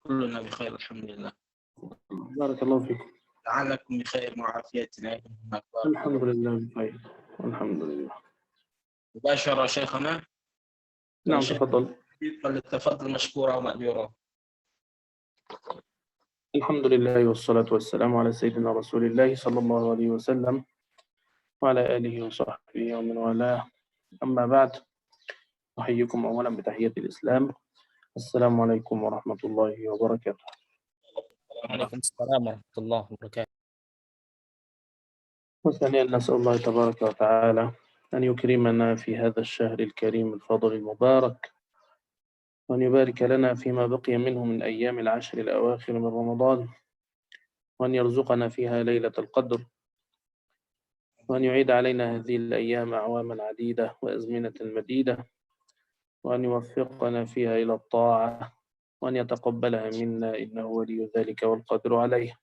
كلنا بخير الحمد لله. بارك الله فيكم. لعلكم بخير وعافية هناك. الحمد لله بخير والحمد لله. مباشرة شيخنا. نعم تفضل. فلتفضل مشكورا ومأجورا. الحمد لله والصلاة والسلام على سيدنا رسول الله صلى الله عليه وسلم وعلى آله وصحبه ومن والاه. أما بعد، أحييكم أولا بتحية الإسلام. السلام عليكم ورحمة الله وبركاته. وعليكم السلام ورحمة الله وبركاته. وثانيا نسأل الله تبارك وتعالى أن يكرمنا في هذا الشهر الكريم الفضل المبارك، وأن يبارك لنا فيما بقي منه من أيام العشر الأواخر من رمضان، وأن يرزقنا فيها ليلة القدر، وأن يعيد علينا هذه الأيام أعواما عديدة وأزمنة مديدة، وأن يوفقنا فيها إلى الطاعة، وأن يتقبلها منا إنه ولي ذلك والقادر عليه.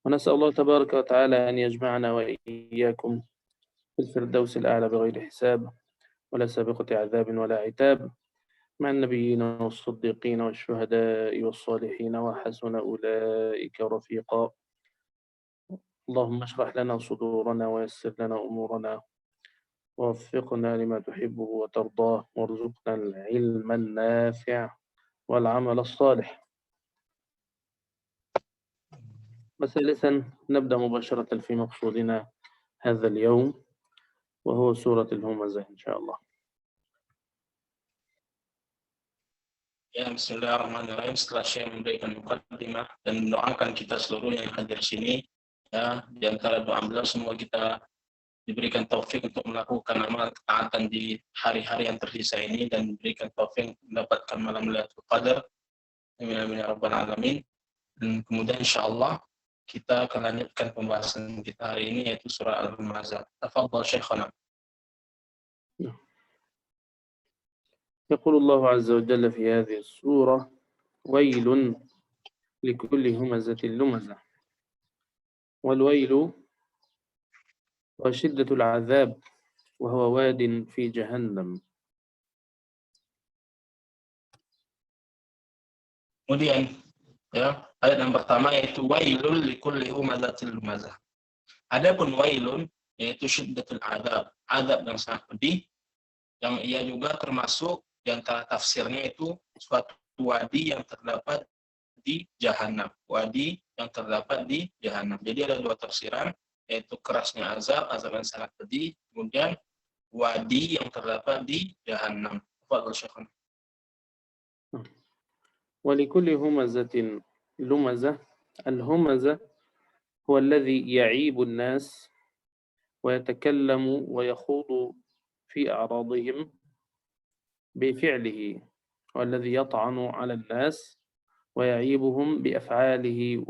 ونسأل الله تبارك وتعالى أن يجمعنا وإياكم في الفردوس الأعلى بغير حساب ولا سابقة عذاب ولا عتاب، مع النبيين والصديقين والشهداء والصالحين وحسن أولئك رفيقا. اللهم اشرح لنا صدورنا ويسر لنا أمورنا، ووفقنا لما تحبه وترضاه، وارزقنا العلم النافع والعمل الصالح. وثالثا نبدأ مباشرة في مقصودنا هذا اليوم، وهو سورة الهمزة إن شاء الله. Ya, bismillahirrahmanirrahim. Setelah saya memberikan mukadimah dan mendoakan kita seluruhnya yang hadir sini, ya, di antara doa beliau semua kita diberikan taufik untuk melakukan amal ketaatan di hari-hari yang tersisa ini dan diberikan taufik mendapatkan malam Lailatul Qadar. Amin ya rabbal alamin. Dan kemudian insyaallah kita akan lanjutkan pembahasan kita hari ini, yaitu surah Al-Humazah. Tafadhal Syekhana. يقول الله عز وجل في هذه السورة: ويل لكل همزة لمزة. والويل وشدة العذاب، وهو واد في جهنم. Kemudian ya, ayat yang pertama yaitu wailul likulli humazatil lumazah. Adapun wailun yaitu syiddatul adab, adab yang sangat pedih, yang ia juga termasuk di antara tafsirnya itu suatu wadi yang terdapat di jahanam, wadi yang terdapat di jahanam. Jadi ada dua tafsiran, yaitu kerasnya azab, azab yang sangat pedih, kemudian wadi yang terdapat di jahanam. Fadhil Syekhana. ولكل همزة لمزة. الهمزة هو الذي يعيب الناس ويتكلم ويخوض في أعراضهم بفعله، والذي يطعن على الناس ويعيبهم بأفعاله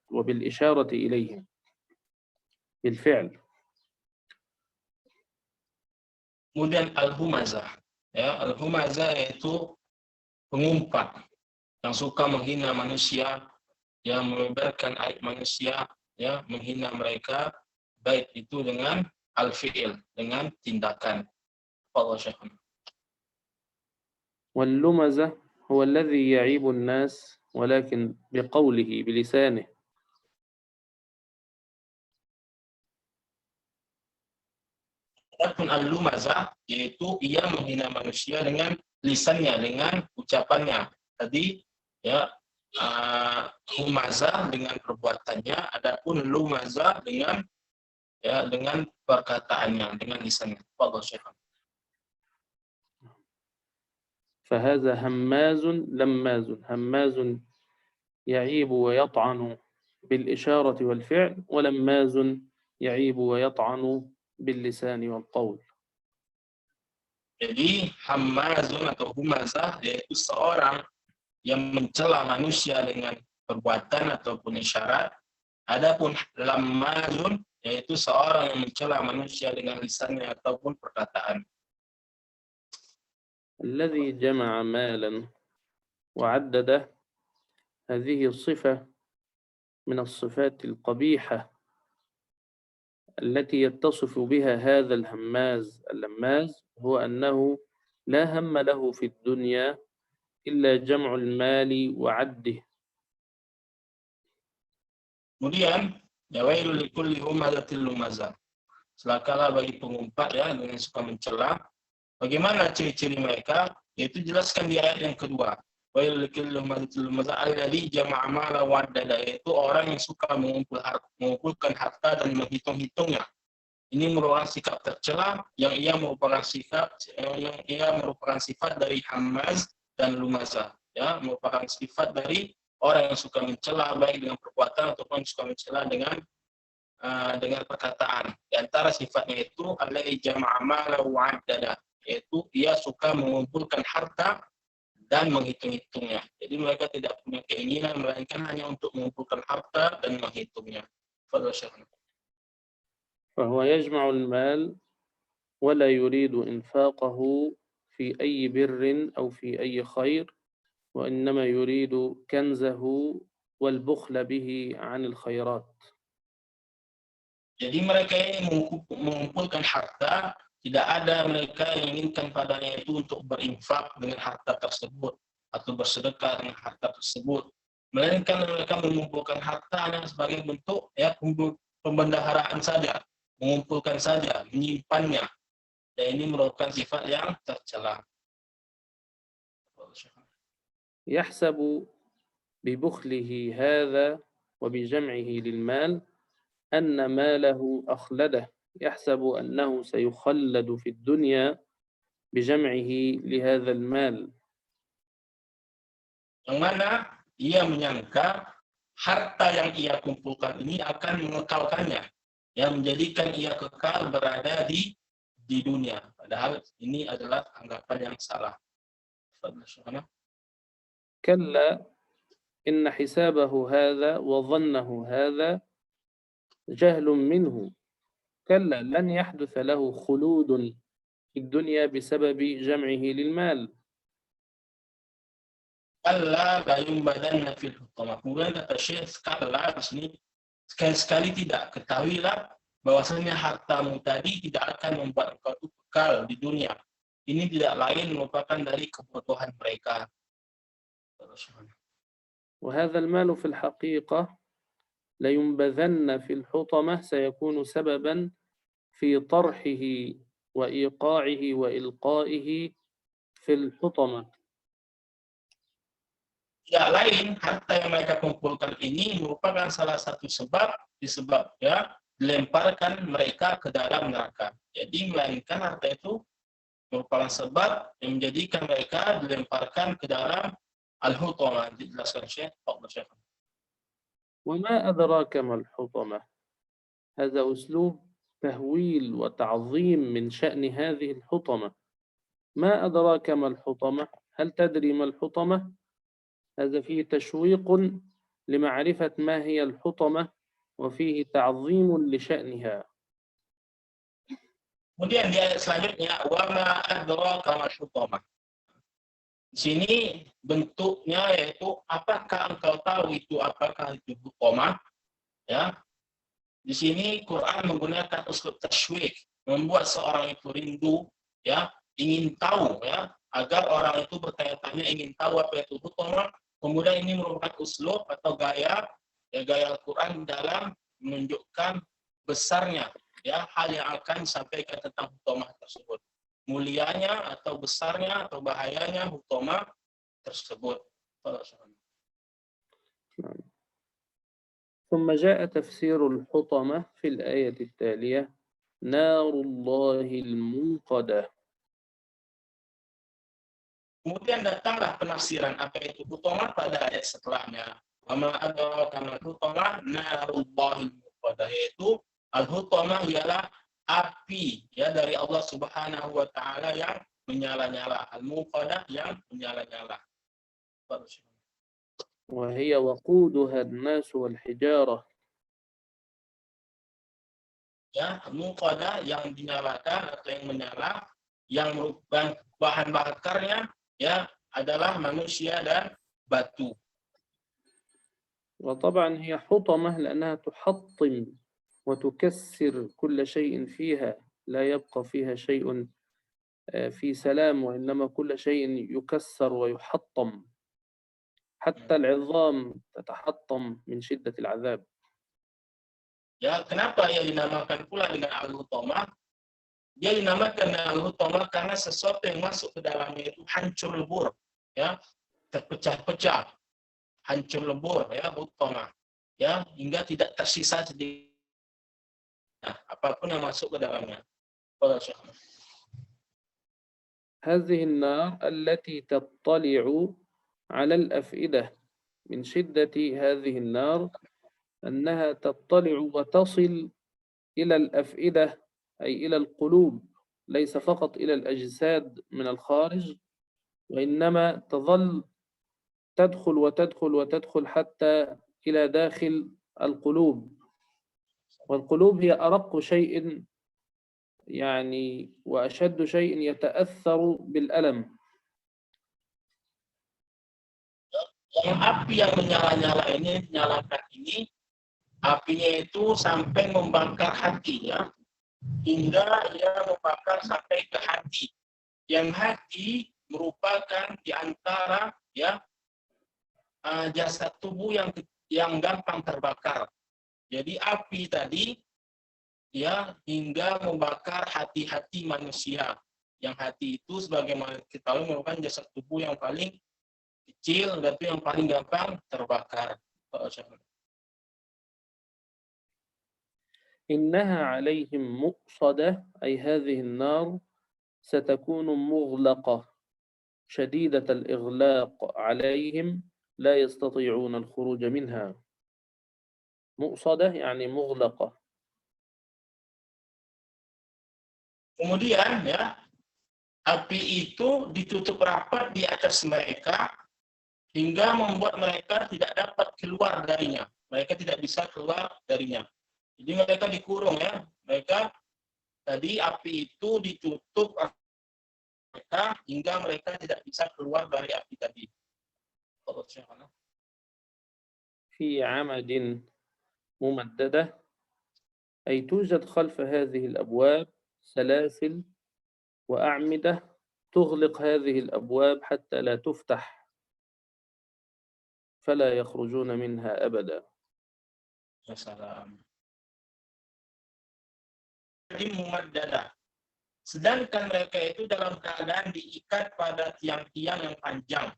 وبالإشارة إليهم بالفعل. Kemudian al-humazah, ya, al-humazah yaitu pengumpat yang suka menghina manusia, yang membeberkan aib manusia, ya, menghina mereka, baik itu dengan al-fi'il, dengan tindakan. Fadhil Syekhana. واللمزة هو الذي يعيب الناس ولكن بقوله بلسانه. Adapun al-lumazah yaitu ia menghina manusia dengan lisannya, dengan ucapannya. Tadi ya, humazah dengan perbuatannya, adapun lumazah dengan ya dengan perkataannya, dengan lisannya. Fadhil Syekh. فهذا هماز لماز. هماز يعيب ويطعن بالإشارة والفعل، ولماز يعيب ويطعن باللسان والقول. Jadi hammazun atau humazah yaitu seorang yang mencela manusia dengan perbuatan ataupun isyarat. Adapun lammazun yaitu seorang yang mencela manusia dengan lisannya ataupun perkataan. الذي جمع مالا وعدده، هذه الصفة من الصفات القبيحة التي يتصف بها هذا الهماز اللماز، هو أنه لا هم له في الدنيا إلا جمع المال وعده. Kemudian, ya wailul likulli humazatil lumazah. Celakalah bagi pengumpat ya dengan suka mencela. Bagaimana ciri-ciri mereka? Yaitu jelaskan di ayat yang kedua. Wailul likulli humazatil lumazah alladzi jama'a mala wa addada, yaitu orang yang suka mengumpulkan harta dan menghitung-hitungnya. Ini merupakan sikap tercela yang ia merupakan sifat dari hamaz dan lumazah, ya, merupakan sifat dari orang yang suka mencela baik dengan perbuatan ataupun suka mencela dengan perkataan. Di antara sifatnya itu alladzi jama'a mala wa addada, yaitu ia suka mengumpulkan harta dan menghitung-hitungnya. Jadi mereka tidak punya keinginan melainkan hanya untuk mengumpulkan harta dan menghitungnya. فهو يجمع المال ولا يريد إنفاقه في أي بر أو في أي خير، وإنما يريد كنزه والبخل به عن الخيرات. Jadi mereka ini mengumpulkan harta, tidak ada mereka yang inginkan padanya itu untuk berinfak dengan harta tersebut atau bersedekah dengan harta tersebut, melainkan mereka mengumpulkan harta hanya sebagai bentuk ya pembendaharaan saja, mengumpulkan saja, menyimpannya. Dan ini merupakan sifat yang tercela. يحسب ببخله هذا وبجمعه للمال أن ماله أخلده، يحسب أنه سيخلد في الدنيا بجمعه لهذا المال. Yang mana ia menyangka harta yang ia kumpulkan ini akan mengekalkannya, yang menjadikan ia kekal berada di dunia. Padahal ini adalah anggapan yang salah. كلا إن حسابه هذا وظنه هذا جهل منه، كلا لن يحدث له خلود في الدنيا بسبب جمعه للمال. Kalla la yumbadanna fil hutamah. Kemudian kata Syekh, kalla di sini sekali-sekali tidak, ketahuilah bahwasanya hartamu tadi tidak akan membuat engkau kekal di dunia. Ini tidak lain merupakan dari kebodohan mereka. وهذا المال في الحقيقة لينبذن في الحطمة سيكون سببا في طرحه وإيقاعه وإلقائه في الحطمة. Tidak lain, harta yang mereka kumpulkan ini merupakan salah satu sebab ya dilemparkan mereka ke dalam neraka. Jadi melainkan harta itu merupakan sebab yang menjadikan mereka dilemparkan ke dalam al-hutamah. Dijelaskan Syekh. وما أدراك ما الحطمة؟ هذا أسلوب تهويل وتعظيم من شأن هذه الحطمة. ما أدراك ما الحطمة؟ هل تدري ما الحطمة؟ هذا فيه تشويق لمعرفة ما هي الحطمة وفيه تعظيم لشأنها. Kemudian di ayat selanjutnya, wa ma adraka mal hutamah. Di sini bentuknya yaitu apakah engkau tahu itu apakah itu hutamah? Ya. Di sini Quran menggunakan uslub tashwik, membuat seorang itu rindu, ya, ingin tahu, ya, agar orang itu bertanya-tanya ingin tahu apa itu hutamah. Kemudian ini merupakan uslub atau gaya Al-Quran dalam menunjukkan besarnya ya hal yang akan disampaikan tentang hutamah tersebut, mulianya atau besarnya atau bahayanya hutamah tersebut. ثم جاء تفسير الحطمة في الآية التالية: نار الله الموقدة. Kemudian datanglah penafsiran apa itu hutamah pada ayat setelahnya. Wa ma adraka mal hutamah narullahil muqadah, yaitu al-hutamah ialah api ya dari Allah Subhanahu wa taala yang menyala-nyala, al-muqadah yang menyala-nyala. وهي وقودها الناس والحجارة. Ya, al-muqadah yang dinyalakan atau yang menyala, yang merupakan bahan bakarnya ya adalah manusia dan batu. وطبعا هي حطمة لأنها تحطم وتكسر كل شيء فيها، لا يبقى فيها شيء في سلام، وإنما كل شيء يكسر ويحطم، حتى العظام تتحطم من شدة العذاب. Ya, kenapa ia dinamakan pula dengan al-hutamah? Dia dinamakan al-hutamah karena sesuatu yang masuk ke dalamnya itu hancur lebur, ya, terpecah-pecah, hancur lebur, ya, hutamah, ya, hingga tidak tersisa sedikit. Nah, apapun yang masuk ke dalamnya. Qala Syekh. هذه النار التي تطلع على الأفئدة، من شدة هذه النار أنها تطلع وتصل إلى الأفئدة، أي إلى القلوب، ليس فقط إلى الأجساد من الخارج، وإنما تظل تدخل وتدخل وتدخل حتى إلى داخل القلوب. والقلوب هي أرق شيء يعني وأشد شيء يتأثر بالألم. Yang api yang menyala-nyala ini, nyalakan ini, apinya itu sampai membakar hati, ya, hingga ia membakar sampai ke hati. Yang hati merupakan di antara, ya, jasad tubuh yang gampang terbakar. Jadi api tadi, ya, hingga membakar hati-hati manusia. Yang hati itu sebagaimana kita tahu merupakan jasad tubuh yang paling kecil dan itu yang paling gampang terbakar. إنها عليهم مؤصدة، أي هذه النار ستكون مغلقة شديدة الإغلاق عليهم، لا يستطيعون الخروج منها. مؤصدة يعني مغلقة. Kemudian, ya, api itu ditutup rapat di atas mereka hingga membuat mereka tidak dapat keluar darinya. Mereka tidak bisa keluar darinya. Jadi mereka dikurung, ya. Mereka tadi api itu ditutup mereka hingga mereka tidak bisa keluar dari api tadi. في عمد ممددة، أي توجد خلف هذه الأبواب سلاسل وأعمدة تغلق هذه الأبواب حتى لا تفتح، فلا يخرجون منها أبدا. Sedangkan mereka itu dalam keadaan diikat pada tiang-tiang yang panjang,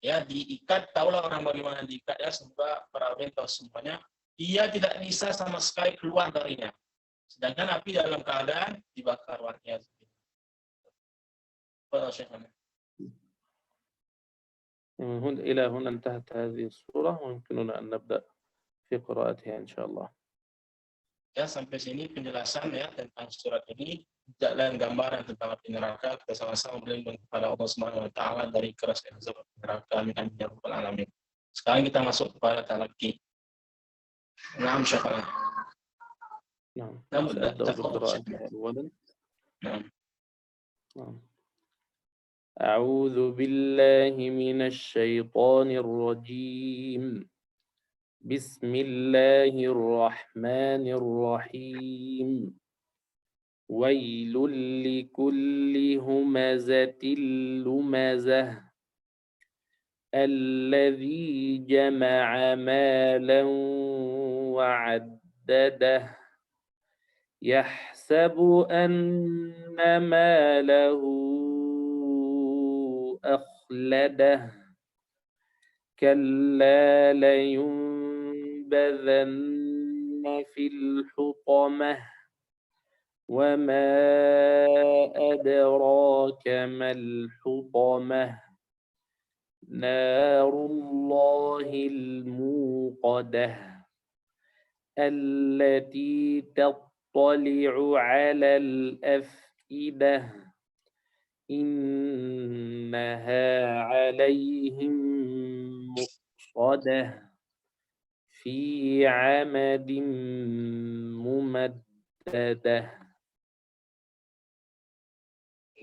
ya, diikat. Tahulah orang bagaimana diikat, ya, semoga para ulama tahu semuanya. Ia tidak bisa sama sekali keluar darinya. Sedangkan api dalam keadaan dibakar warnanya. إلى هنا انتهت هذه السورة، ويمكننا أن نبدأ في قراءتها إن شاء الله. Ya, sampai sini penjelasan, ya, tentang surat ini. Tidak lain gambaran tentang api neraka. Kita sama-sama berlindung kepada Allah Subhanahu wa taala dari kerasnya azab neraka. Amin amin ya rabbal alamin. Sekarang kita masuk kepada talaqi. Naam syafa'an. نعم. أبدأ بقراءتها أولا. نعم. أعوذ بالله من الشيطان الرجيم. بسم الله الرحمن الرحيم. ويل لكل همزة لمزة الذي جمع مالا وعدده يحسب أن ماله أخلده كلا لينبذن في الحطمة وما أدراك ما الحطمة نار الله الموقدة التي تطلع على الأفئدة إنها عليهم مؤصدة في عمد ممددة.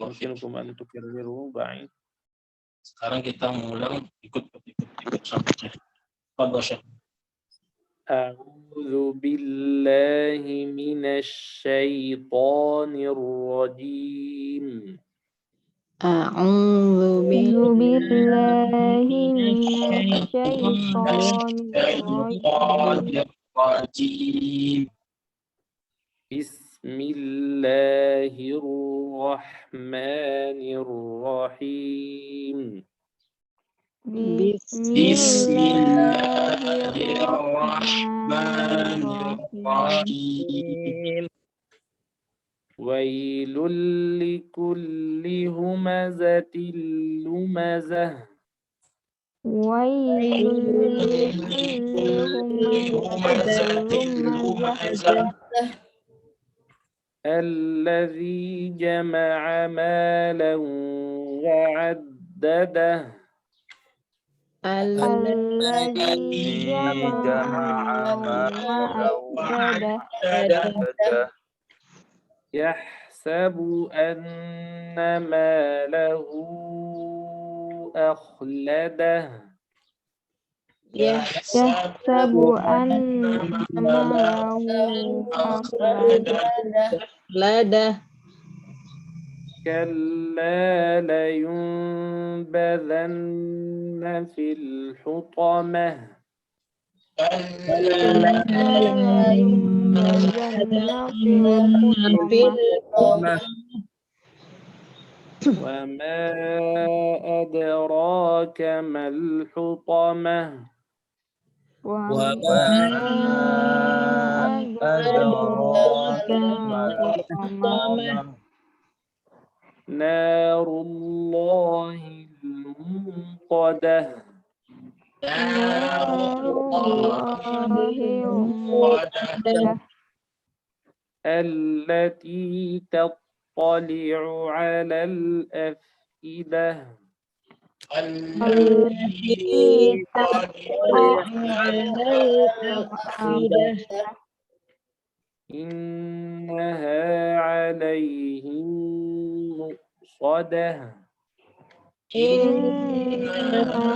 يمكنكم أن تكرروا بعيد. Sekarang kita mengulang ikut sampai pada Syekh. أعوذ بالله من الشيطان الرجيم. أعوذ أعوذ بالله من الشيطان الشيطان الرجيم الرجيم. بسم الله الرحمن الرحيم. بسم بسم الله الله الرحمن الرحمن الرحيم الرحيم. ويل لكل همزة لمزة ويل لكل لكل همزة همزة لمزة لمزة الذي جمع مالا وعدده الذي جمع مالا وعدده وعدده يحسب أن ماله أخلده يحسب يحسب أن ماله أخلده أخلده كلا لينبذن في الحطمة كلا كلا ينبذن في الحطمة وما أدراك ما الحطمة وما أدراك ما الحطمة نار الله الموقدة نار نار الله الله الموقدة الموقدة التي تطلع على الأفئدة التي التي تطلع على الأفئدة إنها عليهم مؤصدة إنها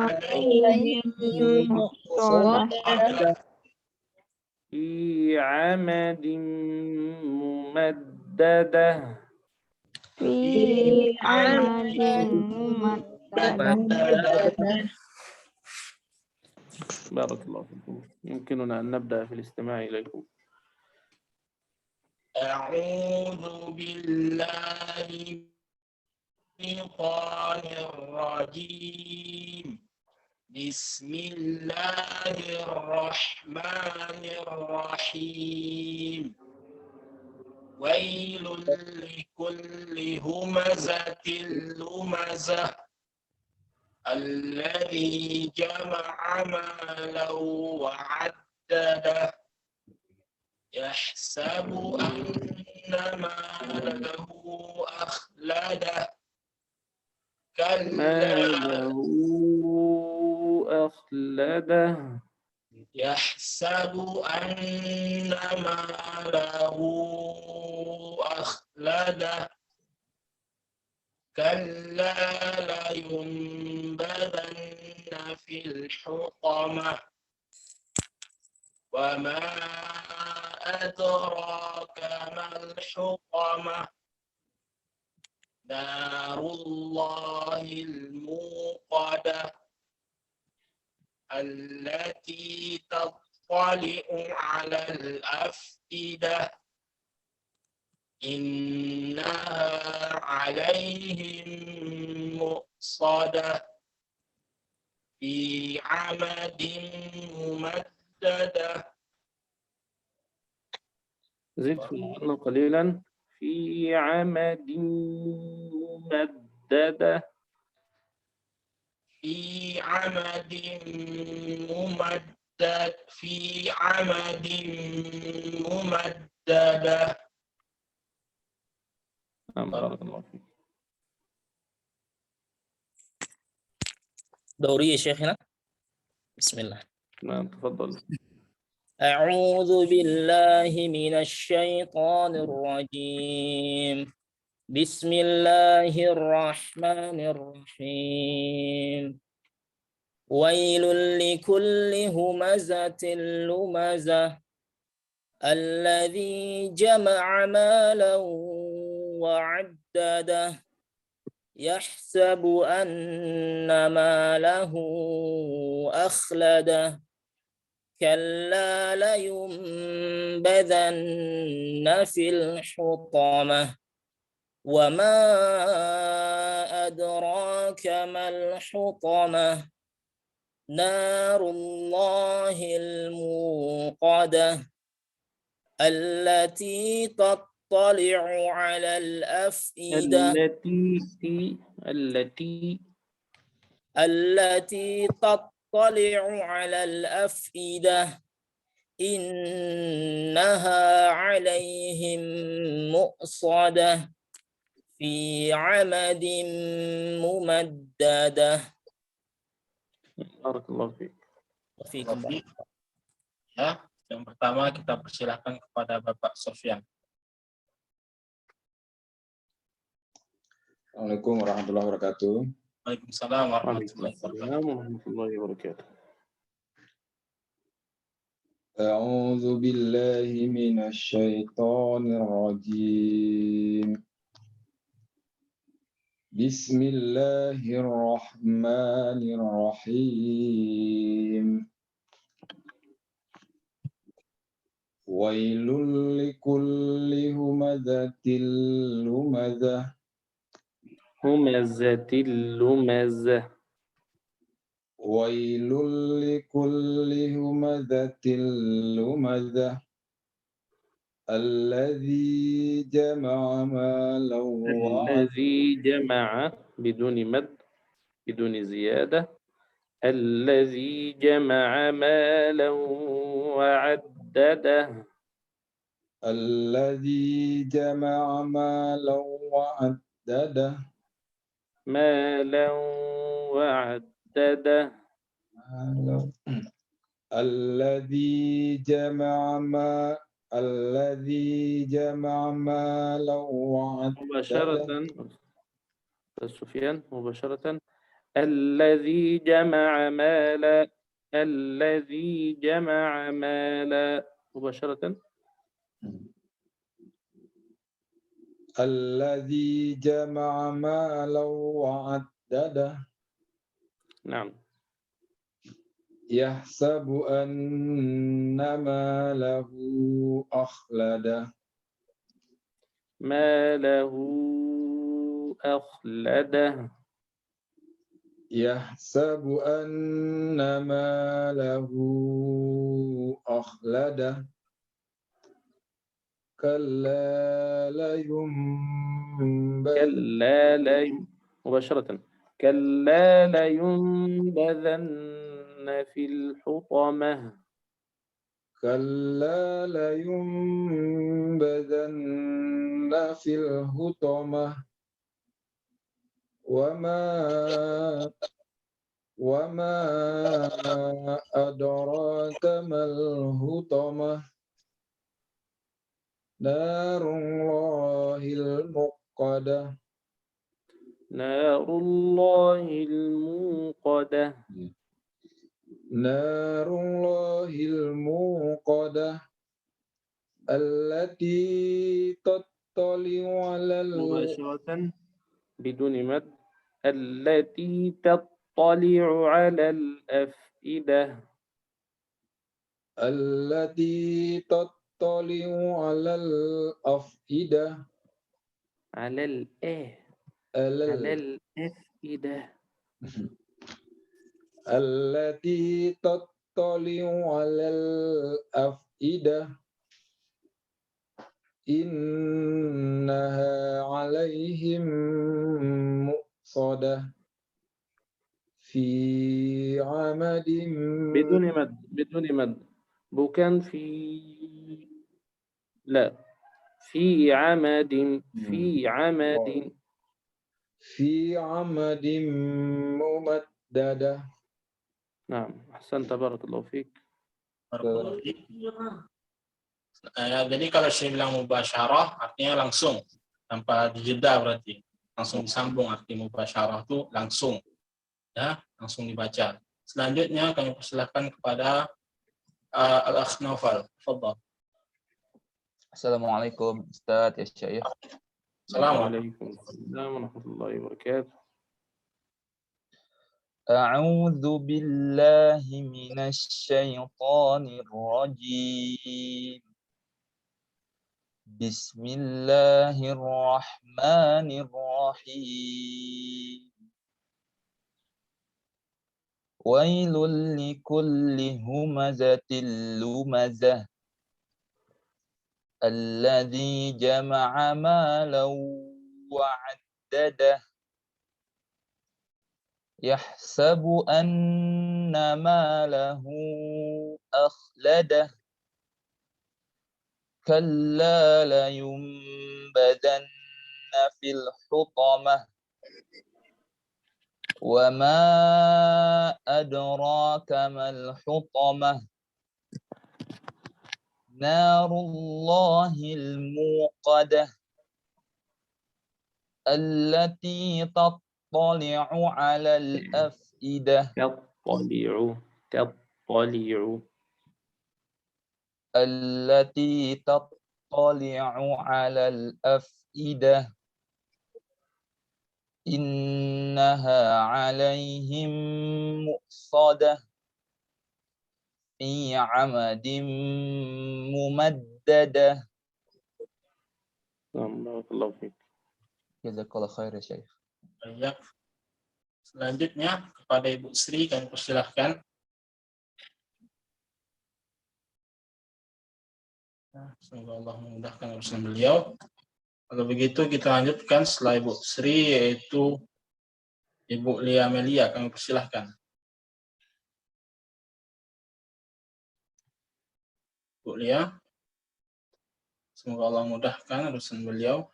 عليهم مؤصدة في عمد ممددة في عمد ممددة. بارك الله فيكم. يمكننا أن نبدأ في الاستماع إليكم. أعوذ بالله من الشيطان الرجيم. بسم الله الرحمن الرحيم. ويل لكل همزة لمزة الذي جمع مالا وعدده يحسب أن ماله أخلده ماله أخلده يحسب أن ماله أخلده كلا لينبذن في الحطمة وما أدراك ما الحطمة نار الله الموقدة التي تطلع على الأفئدة إنها عليهم مؤصدة في عمد ممددة. زد في قليلا. في عمد ممددة في عمد ممدد في عمد ممددة. بارك الله فيك. دوري يا شيخنا. بسم الله. نعم تفضل. أعوذ بالله من الشيطان الرجيم. بسم الله الرحمن الرحيم. ويل لكل همزة لمزة الذي جمع مالا وعدده يحسب أن ماله أخلده كلا لينبذن في الحطمة وما أدراك ما الحطمة نار الله الموقدة التي تطلع على الأفئدة التي تطلع على الأفئدة إنها عليهم مؤصدة في عمد ممددة. بارك الله فيك. Wafikum. Ya, yang pertama kita persilahkan kepada Bapak Sofyan. Assalamualaikum warahmatullahi wabarakatuh. Waalaikumsalam warahmatullahi wabarakatuh. Waalaikumsalam warahmatullahi wabarakatuh. A'udzu billahi minasy syaithanir rajim. Bismillahirrahmanirrahim. Wailul likulli humazatil lumazah. Humazatil lumazah. Wailul likulli humazatil lumazah. Alladzi jama'a malan wa الذي جمع بدون مد بدون زيادة. الذي جمع مالا وعدده. الذي جمع مالا وعدده. مالا وعدده. الذي جمع مالا وعدده. مباشرة سفيان مباشرة. الذي جمع مالا. الذي جمع مالا مباشرة. الذي جمع مالا وعدده. نعم. يحسب أن ماله أخلده. ماله أخلده. يحسب أن ماله أخلده. كلا مباشرة. كلا لينبذن في الحطمة. كلا لينبذن في الحطمة وما أدراك ما الحطمة نار الله الموقدة. نار الله الموقدة. نار الله الموقدة التي تطلع على مباشرة بدون مد. التي تطلع على الأفئدة. التي تطلع على الأفئدة. على الأفئدة. التي تطلع على الأفئدة إنها عليهم مؤصدة في عمد بدون مد bukan في عمد ممددة. نعم أحسنت بارك الله فيك. Jadi kalau saya bilang mubasyarah artinya langsung tanpa dijeda, berarti langsung disambung. Arti mubasyarah itu langsung, ya, langsung dibaca. Selanjutnya kami persilahkan kepada Al-Akh Naufal. Fadhal. Assalamualaikum Ustaz ya Syekh. وعليكم السلام ورحمة الله وبركاته. أعوذ بالله من الشيطان الرجيم. بسم الله الرحمن الرحيم. ويل لكل همزة لمزة الذي جمع مالا وعدده يحسب أن ماله أخلده كلا لينبذن في الحطمة وما أدراك ما الحطمة نار الله الموقدة التي تطلع على الأفئدة التي تطلع على الأفئدة إنها عليهم مؤصدة في عمد ممددة. بارك الله فيك. Jazakallah khair ya Syekh. Baik. Selanjutnya kepada Ibu Sri kami persilahkan. Semoga Allah memudahkan urusan beliau. Kalau begitu kita lanjutkan setelah Ibu Sri yaitu Ibu Lia Melia, kami persilahkan. Bu Lia, semoga Allah memudahkan urusan beliau.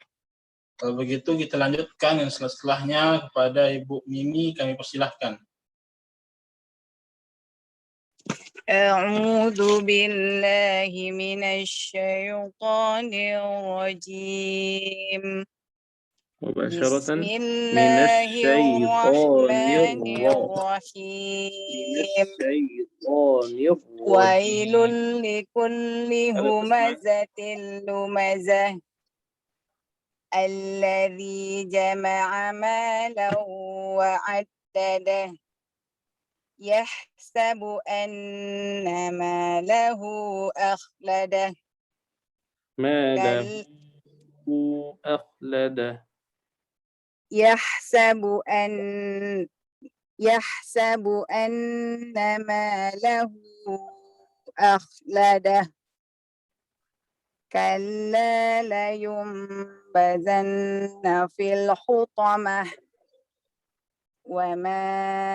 Kalau begitu kita lanjutkan yang setelahnya kepada Ibu Mimi, kami persilahkan. أعوذ بالله من الشيطان الرجيم مباشرة بسم من الله الشيطان الرحمن الرحيم ويل لكل همزة لمزة الذي جمع مالا وعدده يحسب أن ماله أخلده ماله أخلده يحسب أن ماله أخلده كلا لينبذن في الحطمة وما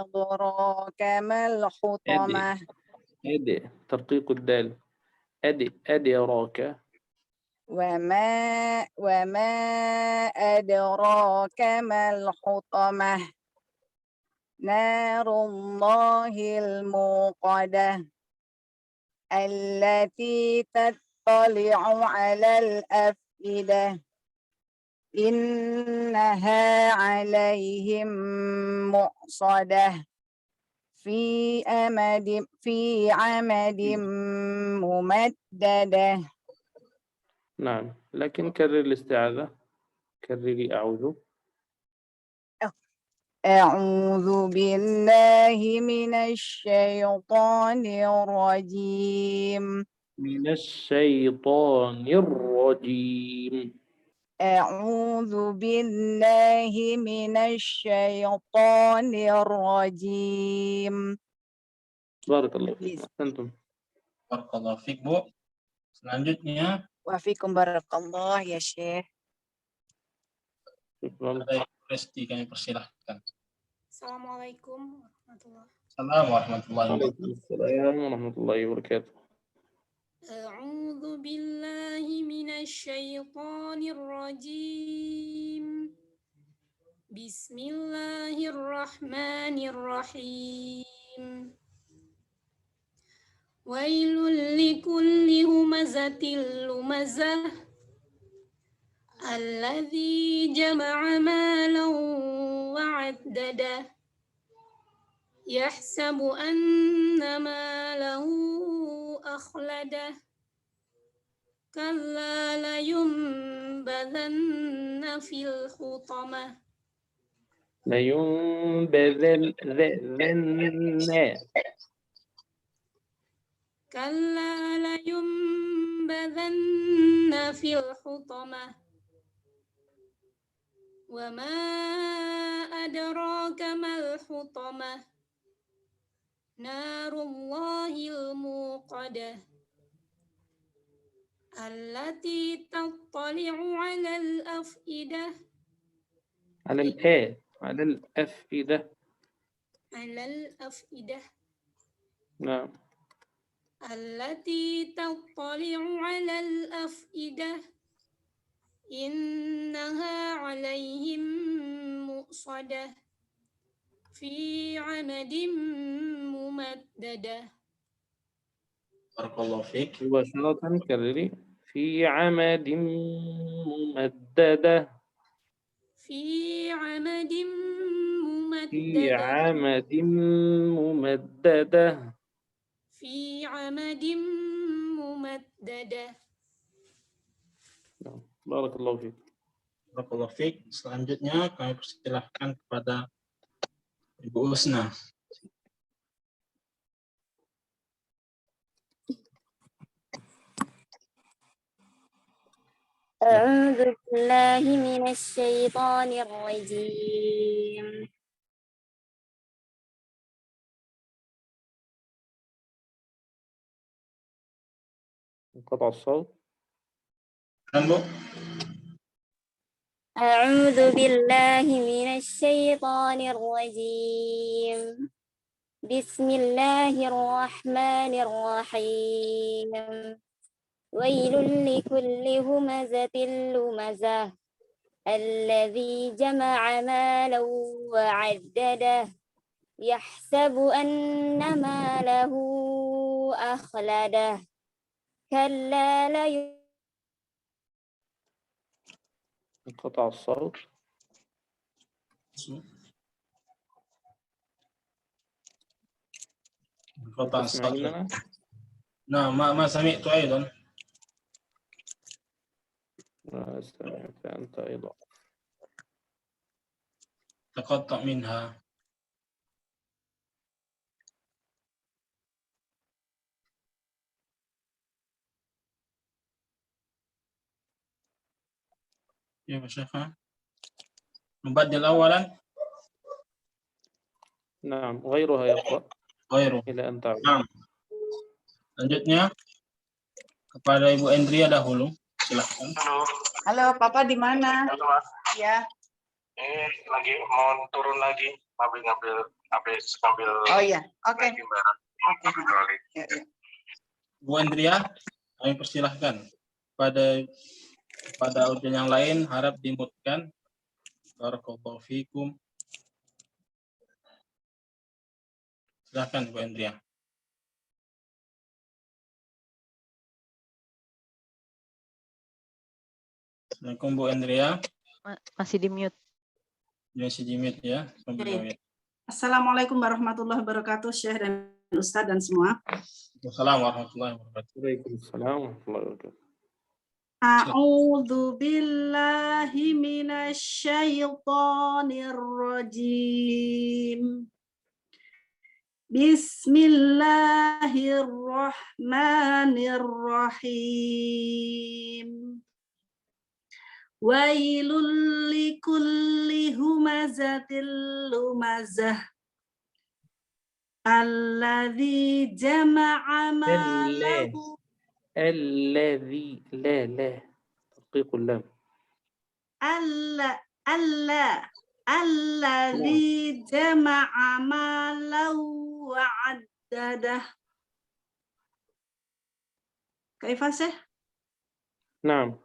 أدراك ما الحطمة أدي ترقيق الدال أدراك وما أدراك ما الحطمة نار الله الموقدة التي تطلع على الأفئدة إنها عليهم مؤصدة في عمد ممددة. نعم، لكن كرر الاستعاذة. كرري أعوذ بالله من الشيطان الرجيم أعوذ بالله من الشيطان الرجيم. بارك الله فيك. أنتم. بارك الله فيك Bu. Selanjutnya Wafikum barakallah ya Syekh. Presti, kami persilahkan. Assalamualaikum warahmatullahi wabarakatuh. أعوذ بالله من الشيطان الرجيم بسم الله الرحمن الرحيم ويل لكل همزة لمزة الذي جمع مالا وعدده يحسب أن ماله أخلده كلا لينبذن في الحطمة لينبذن كلا لينبذن في الحطمة وما أدراك ما الحطمة نار الله الموقدة التي تطلع على الأفئدة على الأفئدة. نعم. التي تطلع على الأفئدة إنها عليهم مؤصدة في عمد ممددة. Barakallahu fiik. مباشرة كرري. في عمد ممددة. في عمد في ممددة. عمد ممددة. في عمد ممددة. بارك الله فيك. Barakallahu fiik. Selanjutnya kami persilahkan kepada Ibu Usna. أعوذ بالله من الشيطان الرجيم انقطع الصوت. Bu. أعوذ بالله من الشيطان الرجيم بسم الله الرحمن الرحيم ويل لكل همزة لمزة الذي جمع مالا وعدده يحسب أن ماله أخلده كلا انقطع الصوت. انقطع الصوت. تسمعيننا؟ نعم ما سمعت أيضا. لا سمعت أنت أيضا. تقطع منها. يا شيخنا نبدل أولا. نعم غيرها يقرأ. غيره. إلى أن تعود. Nah, selanjutnya kepada Ibu Andrea dahulu, silahkan. Halo, Papa di mana? Halo, Mas. Ya. Ini lagi mau turun lagi, habis ngambil. Oh iya, oke. Oke. Ya, ya. Bu Andrea, kami persilahkan. Pada audiens yang lain harap dimutkan. Barakallahu fikum. Silahkan Bu Andrea. Assalamualaikum Bu Andrea. Masih di mute. Masih di mute ya. Assalamualaikum warahmatullahi wabarakatuh, Syekh dan Ustadz dan semua. Assalamualaikum warahmatullahi wabarakatuh. Waalaikumsalam warahmatullahi wabarakatuh. A'udzu billahi minasy syaithanir rajim. Bismillahirrahmanirrahim. Wailul likulli humazatil lumazah alladzi jama'a malahu. الذي لا تدقيق اللام. الذي جمع مالا وعدده. كيف سه؟ نعم.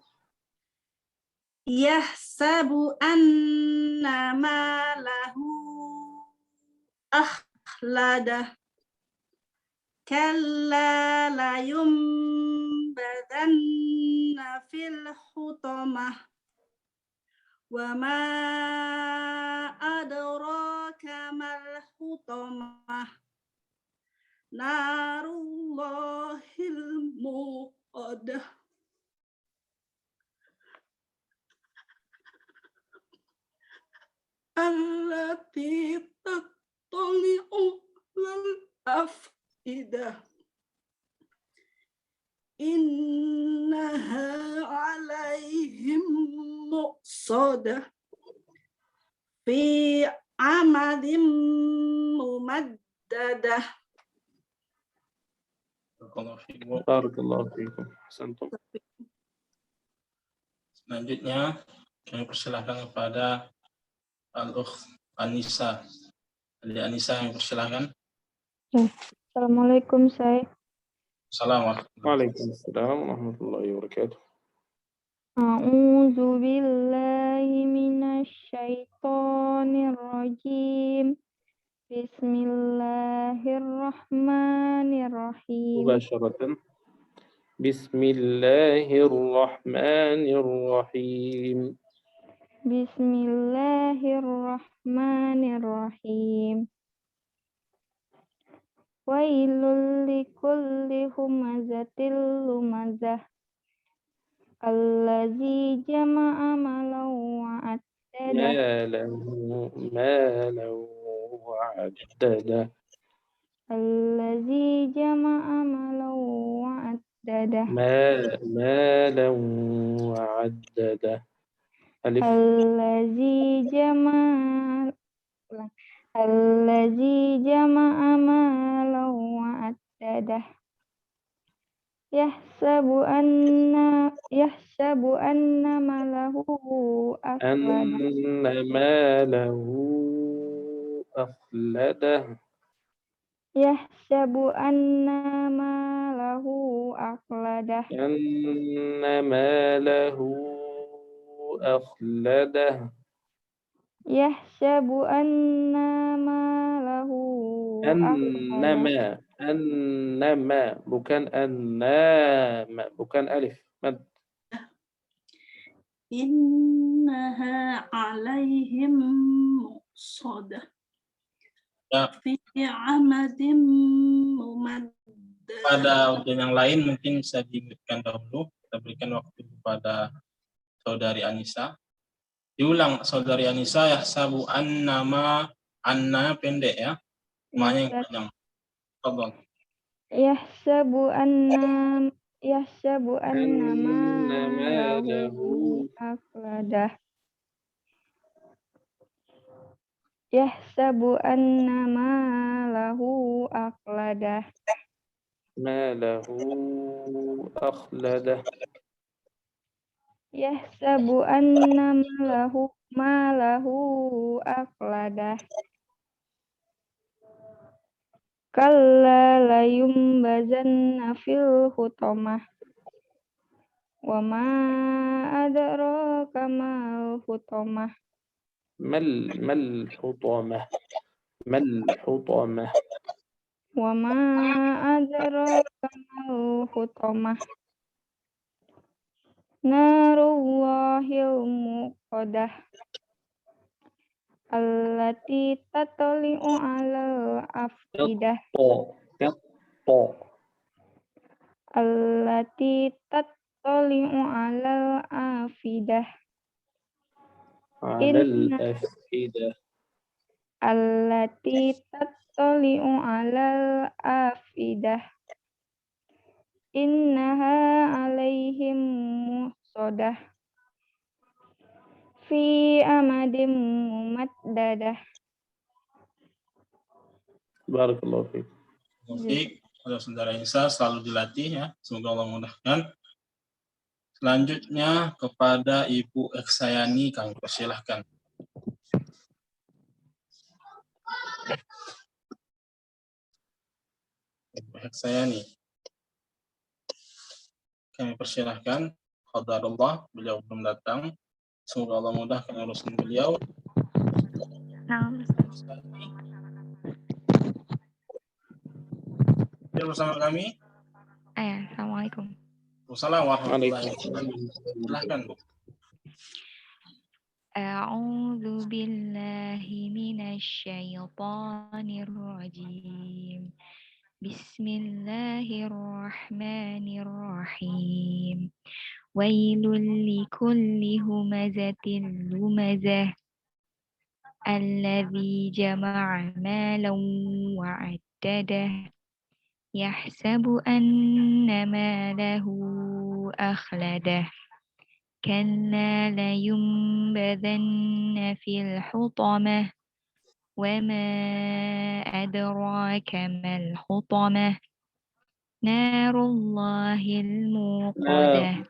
يحسب أن ماله أخلده كلا لينبذن في الحطمة وما أدراك ما الحطمة نار الله الموقدة التي تطلع على الأفئدة إنها عليهم مؤصدة في عمد ممددة. Barakallahu fiikum. Ahsantum. Selanjutnya kami persilahkan kepada Al-Ukht Anissa. Adik Anissa yang persilahkan. Assalamualaikum, Syekh. Assalamualaikum. Waalaikumsalam warahmatullahi wabarakatuh. A'udzu billahi minasy syaithanir rajim. Bismillahirrahmanirrahim. Mubasharatan. Bismillahirrahmanirrahim. Bismillahirrahmanirrahim. Wailul likulli humazatil lumazah. Allazi jama'a malan wa'addada. Malan wa'addada. Allazi jama'a malan wa'addada. Malan wa'addada. Alif. Allazi jama'a malan wa'addada. Yahsabu anna malahu akhlada. Anna malahu akhlada. Yahsabu anna malahu akhlada. Anna malahu akhlada. Yahsabu anna malahu akhlada. Annama bukan annama, bukan alif. Mad. Innaha alaihim muqsadah fi amadin mumaddadah. Pada ujian yang lain mungkin bisa diberikan dahulu. Kita berikan waktu kepada saudari Anissa. Diulang saudari Anissa, yahsabu annama, anna pendek ya. Namanya yang panjang. Tafadhol. Yahsabu anna malahu akhlada. Yahsabu anna malahu akhlada. Malahu akhlada. Yahsabu anna malahu akhlada. Kalla la yumbazanna fil hutamah. Wa ma adraka mal hutamah. Mal hutamah. Mal hutamah. Wa ma adraka mal hutamah. Narullahil muqadah. Allati tatli'u 'alal afidah. Allati tatli'u 'alal afidah. Allati tatli'u 'alal afidah. Innaha 'alaihim muqsadah fi amadin mumaddadah. Barakallahu fiik. Baik, saudara Insa selalu dilatih ya. Semoga Allah memudahkan. Selanjutnya kepada Ibu Eksayani kami persilahkan. Ibu Eksayani. Kami persilahkan. Qadarullah, beliau belum datang. Semoga Allah mudahkan urusan beliau. Dia bersama kami. Assalamualaikum. Wassalamualaikum warahmatullahi wabarakatuh. Silahkan, Bu. A'udzu billahi minasy syaithanir rajim. Bismillahirrahmanirrahim. Wailul likulli humazatil lumazah. الذي جمع مالا وعدده يحسب أن ماله أخلده كلا لينبذن في الحطمة وما أدراك ما الحطمة نار الله الموقدة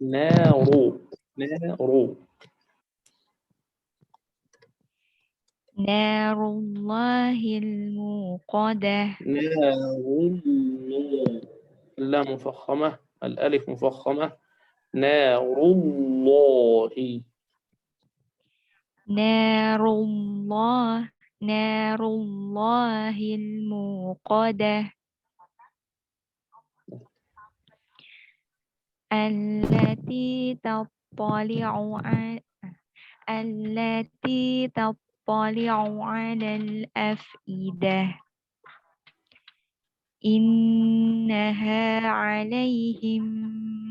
نار نار الله الموقدة اللام مفخمة، الألف مفخمة. نار الله نار الله الموقدة التي تطلع على الأفئدة إنها عليهم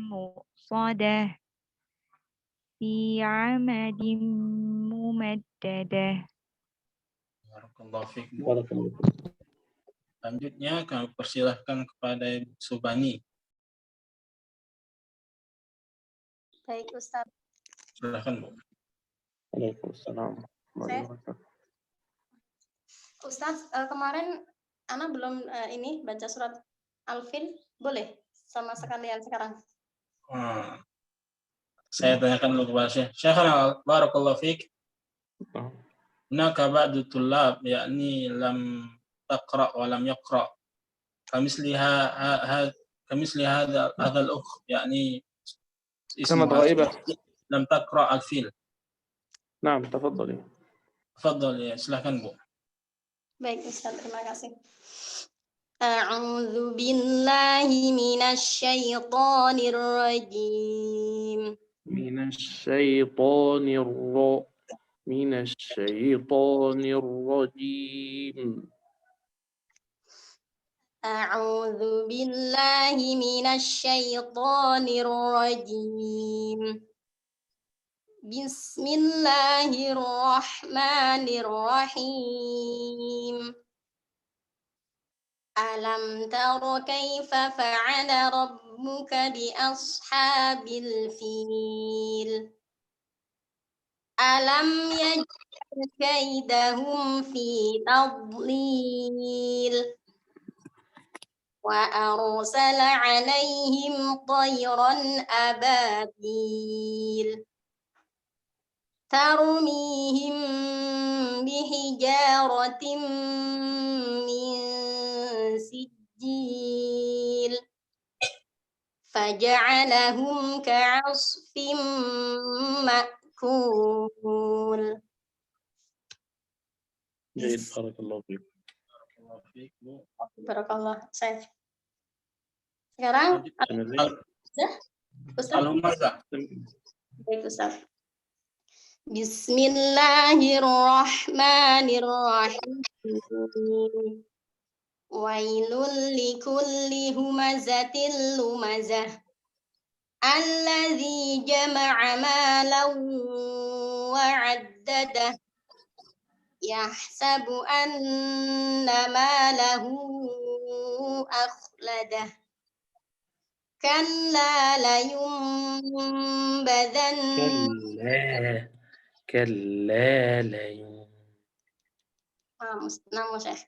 مؤصدة في عمد ممددة. Barakallahu fiik, Bu. Barakallahu fiik. Selanjutnya kami persilahkan kepada Ibu Subani. Baik, Ustaz. Silakan, Bu. Waalaikumsalam. Ustaz, kemarin Ana belum ini baca surat Al-Fil, boleh sama sekalian sekarang? Saya tanyakan dulu kepada Syekh. Syekhana barakallahu fiik. Hunaka ba'du tullab yakni lam taqra wa lam yaqra. كمثل هذا الأخ يعني كما غائبة لم تقرأ الفيل. نعم تفضلي. تفضل ya, silakan Bu. Baik Ustaz, terima kasih. A'udzu billahi minasyaitonir rajim. Minasyaitonir rajim. أعوذ بالله من الشيطان الرجيم بسم الله الرحمن الرحيم ألم تر كيف فعل ربك بأصحاب الفيل ألم يجعل كيدهم في تضليل وأرسل عليهم طيرا أبابيل ترميهم بحجارة من سجيل فجعلهم كعصف مأكول. جيد بارك الله فيك. Barakallah. Saya. Sekarang Ustaz? Baik Ustaz. Bismillahirrahmanirrahim. Wailul likulli humazatil lumazah. Alladzi jama'a malan wa'addadah. Yahsabu anna malahu akhladah. Kalla layunbadan. Kalla layun. Nama Syekh.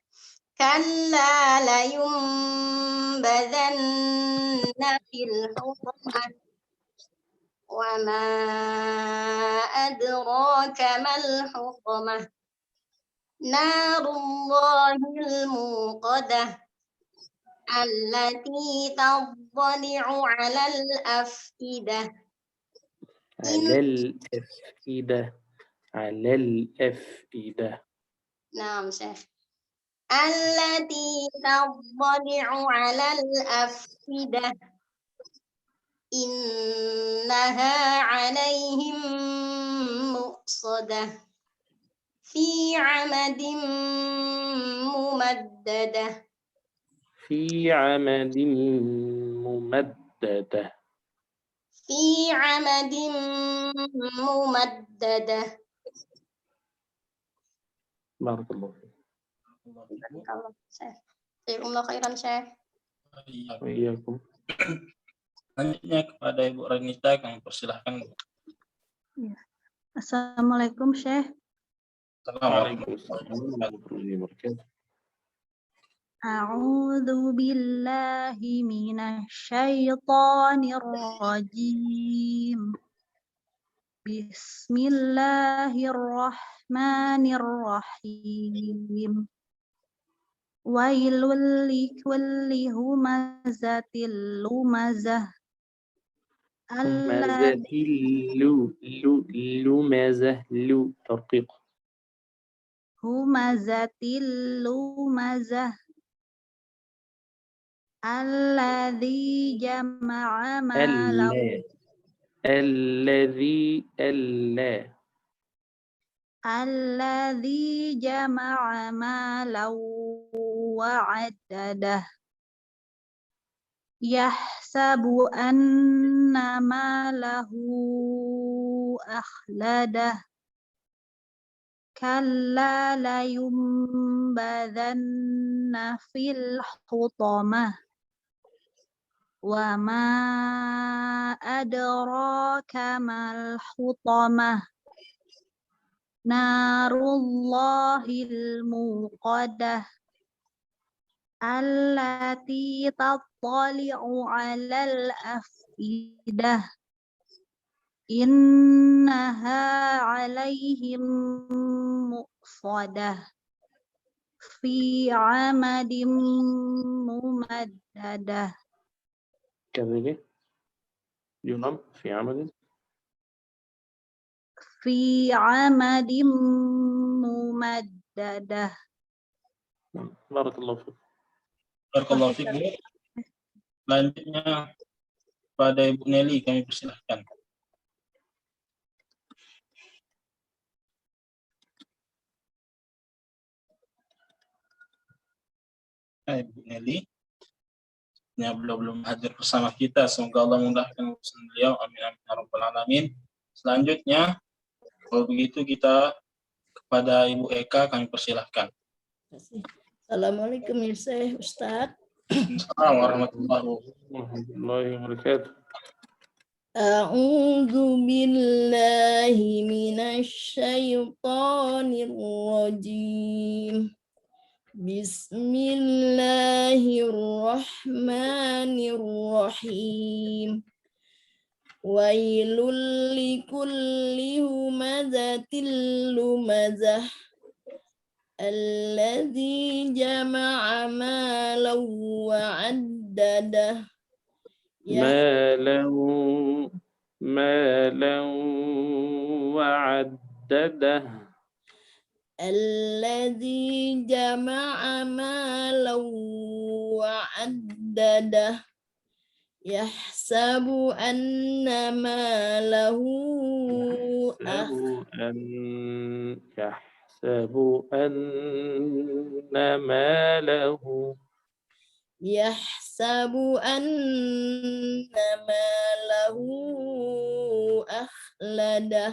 Kalla layunbadanna fil hutmah. Wa ma adraka mal hutmah. Narullahil muqadah allati tadli'u 'alal afidah. 'Alal afidah. Naam, Syekh. Allati tadli'u 'alal afidah. Innaha 'alaihim muqsadah. Fi 'amadin mumaddadah. في عمد ممددة. في عمد ممددة. Barakallahu fiik. Kalau Syekh. Jazakumullah khairan, Syekh. Iya. Wa iyyakum. Selanjutnya kepada Ibu Renita, kami persilahkan. Ya. Assalamualaikum, Syekh. Assalamualaikum. warahmatullahi wabarakatuh. A'udzu billahi minasyaitonir rajim. Bismillahirrahmanirrahim. Wailul likulli humazatil lumazah. lumazah tarqiq. Humazatil lumazah. Alladzi jama'a malahu. Alladzi jama'a malahu wa'addadah. Yahsabu anna malahu akhladah. Kalla layumbadanna fil hutamah. Wa ma adraka mal hutamah. Narullahil muqadah. Allati tattali'u 'alal afidah. Innaha 'alaihim muqsadah. Fi 'amadim mumaddadah. كذلك ينام في عمل Fi 'amadim mumaddadah. Barakallahu fiik. Barakallahu fiik, Bu. Selanjutnya pada Ibu Nelly, kami persilahkan. Ibu Nelly, belum hadir bersama kita. Semoga Allah memudahkan urusan beliau. Amin amin ya rabbal alamin. Selanjutnya, kalau begitu kita kepada Ibu Eka, kami persilahkan. Assalamualaikum ya Syekh, Ustaz. Assalamualaikum warahmatullahi wabarakatuh. A'udzu billahi minasy syaithanir rajim. Bismillahirrahmanirrahim. Wailul likulli humazatil lumazah. Alladzi jama'a malan wa'addadah. مالا وعدده. الذي جمع مالا وعدده. يحسب أن ماله يحسب أن ماله أخلده. يحسب أن ماله أخلده.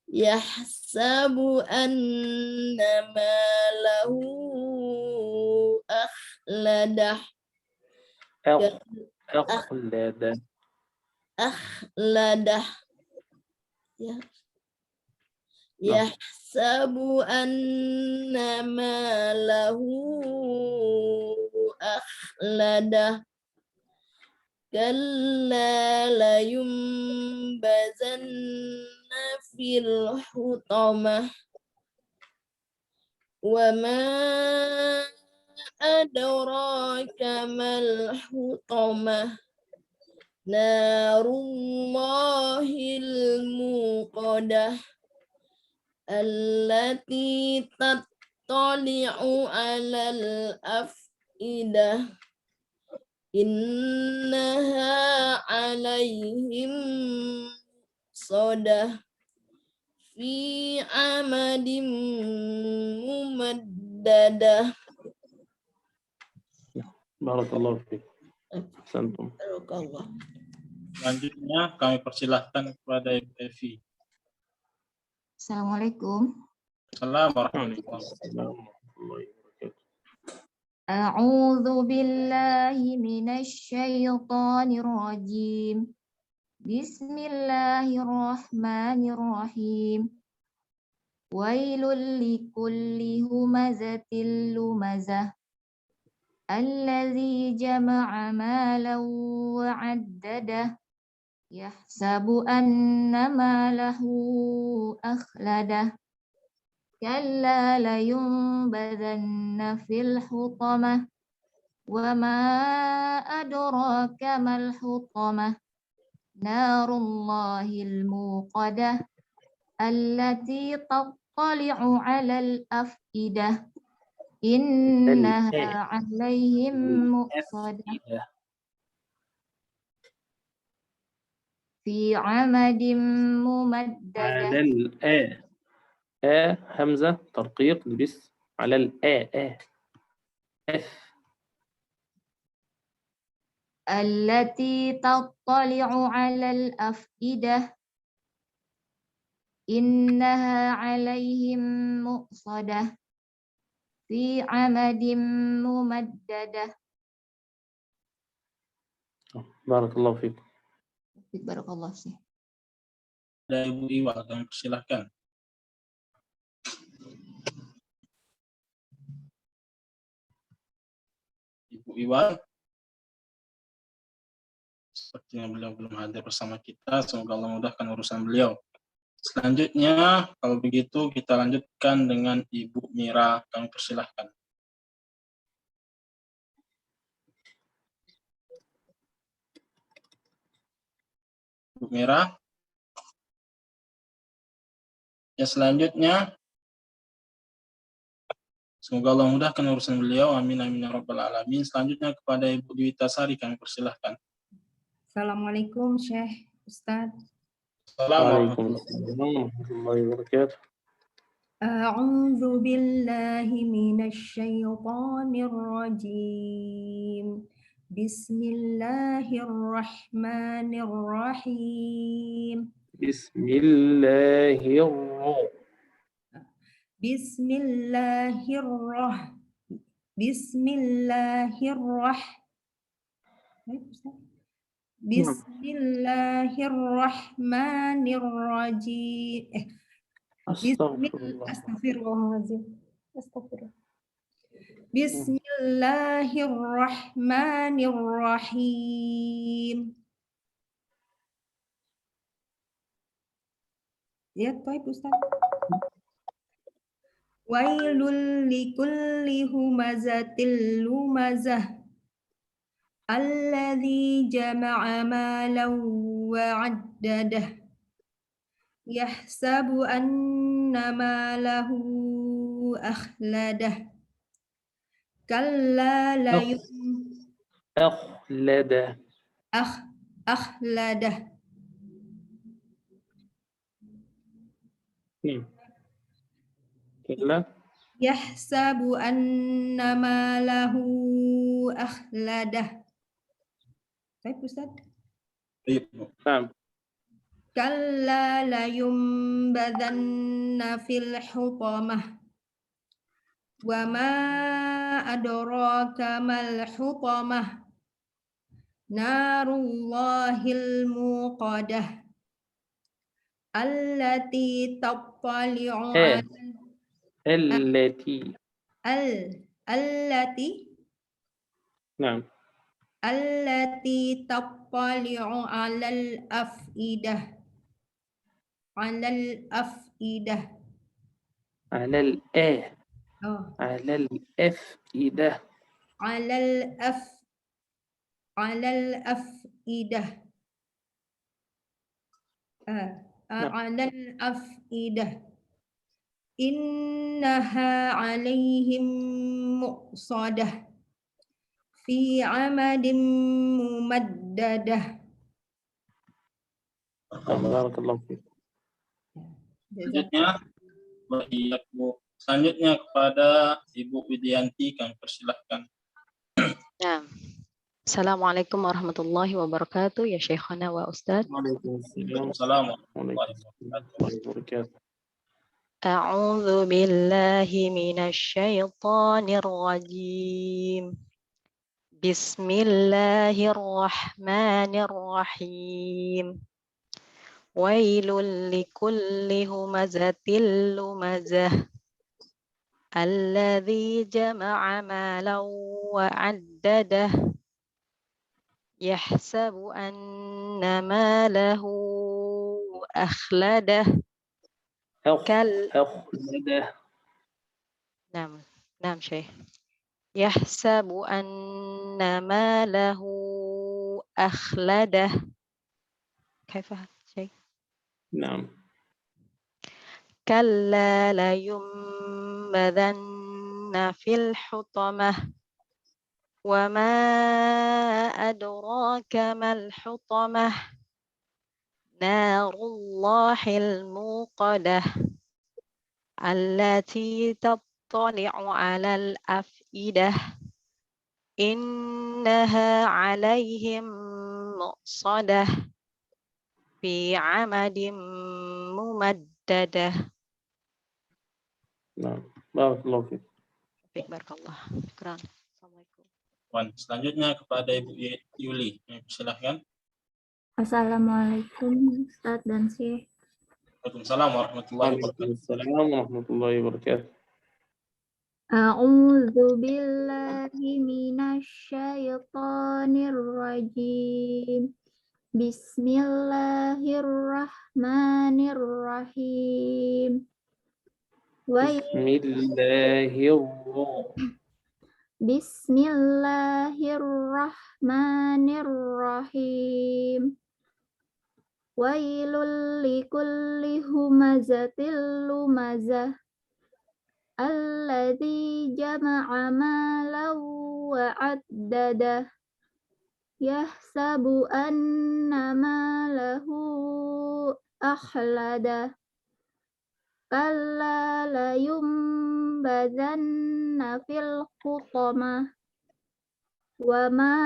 يحسب أن ماله أخلده. أخلده. يحسب أن ماله أخلده. كلا لينبذن في الحطمة. وما أدراك ما الحطمة. نار الله الموقدة. التي تطلع على الأفئدة. إنها عليهم muqsadah fi amadin mumaddadah. Barakallahu fiik. Ahsantum. Barakallah. Selanjutnya kami persilahkan kepada Ibu Evi. Assalamualaikum. Assalamualaikum warahmatullahi wabarakatuh. A'udzu billahi minasy syaithanir rajim. Bismillahirrahmanirrahim. Wailul likulli humazatil lumazah. Allazi jama'a malan wa 'addadah. Yahsabu anna malahu akhladah. Kalla layunbadanna fil hutamah. Wa ma adraka mal hutamah. Narullahil muqadah. Allati tattali'u 'alal af'idah. Innaha 'alaihim muqsadah. Fi 'amadin mumaddadah. على همزة ترقيق لبس على اف التي تطلع على الأفئدة إنها عليهم مؤصدة في عمد ممددة. بارك الله فيك. بارك الله فيك. Ada Ibu Iwa, kami persilahkan. Ibu Iwa, sepertinya beliau belum hadir bersama kita. Semoga Allah mudahkan urusan beliau. Selanjutnya, kalau begitu kita lanjutkan dengan Ibu Mira. Kami persilahkan. Ibu Mira. Ya, selanjutnya, semoga Allah mudahkan urusan beliau. Amin, amin, ya rabbal alamin. Selanjutnya kepada Ibu Dwi Tasari, kami persilahkan. Assalamualaikum Syekh Ustadz. Waalaikumsalam warahmatullahi wabarakatuh. A'udzu billahi minasy syaithanir rajim. Bismillahirrahmanirrahim. Bismillahirrahmanirrahim. Astagfirullahaladzim. Bismillahirrahmanirrahim. Ya, baik Ustaz. Wailul likulli humazatil lumazah. Alladzi jama'a malan wa 'addadah. Yahsabu anna malahu akhladah. Kalla la akhladah. Kalla Yahsabu anna malahu akhladah. Baik Ustaz. Naam. Kalla la yumbadanna fil hutamah. Wa ma adraka mal hutamah. Narullahil muqadah. Allati tattali'u Naam. Allati tattali'u 'alal af'idah. 'Alal af'idah. على الأفئدة. على الأفئدة. على الأفئدة. إنها عليهم مؤصدة في عمد ممددة. Barakallahu fiik. Selanjutnya, selanjutnya kepada Ibu Widianti, kami persilahkan. Nah, Assalamualaikum warahmatullahi wabarakatuh ya Syekhana wa Ustaz. Waalaikumsalam warahmatullahi wabarakatuh. A'udzu billahi minasy syaithanir rajim. Bismillahirrahmanirrahim. Wailul likulli humazatil lumazah. Alladzi jama'a malan wa 'addadah. Yahsabu anna malahu akhladah. أخلده. نعم شيخ. يحسب أن ماله أخلده. كيف شيء؟ نعم. كلا لينبذن في الحطمة. وما أدراك ما الحطمة. نار الله الموقدة التي تطلع على الأفئدة إنها عليهم مؤصدة في عمد ممددة. نعم. Barakallahu fiik. Barakallah. Syukran. Assalamualaikum. Selanjutnya kepada Ibu Yuli, silakan. Assalamualaikum Ustaz dan Syekh. Waalaikumsalam warahmatullahi wabarakatuh. Waalaikumsalam warahmatullahi wabarakatuh. A'udzu billahi minasy syaithanir rajim. Bismillahirrahmanirrahim. Bismillahirrahmanirrahim. Wailul likulli humazatil lumazah. Alladzi jama'a malan wa 'addadah. Yahsabu anna malahu akhladah. Kalla layumbazanna fil hutamah. Wa ma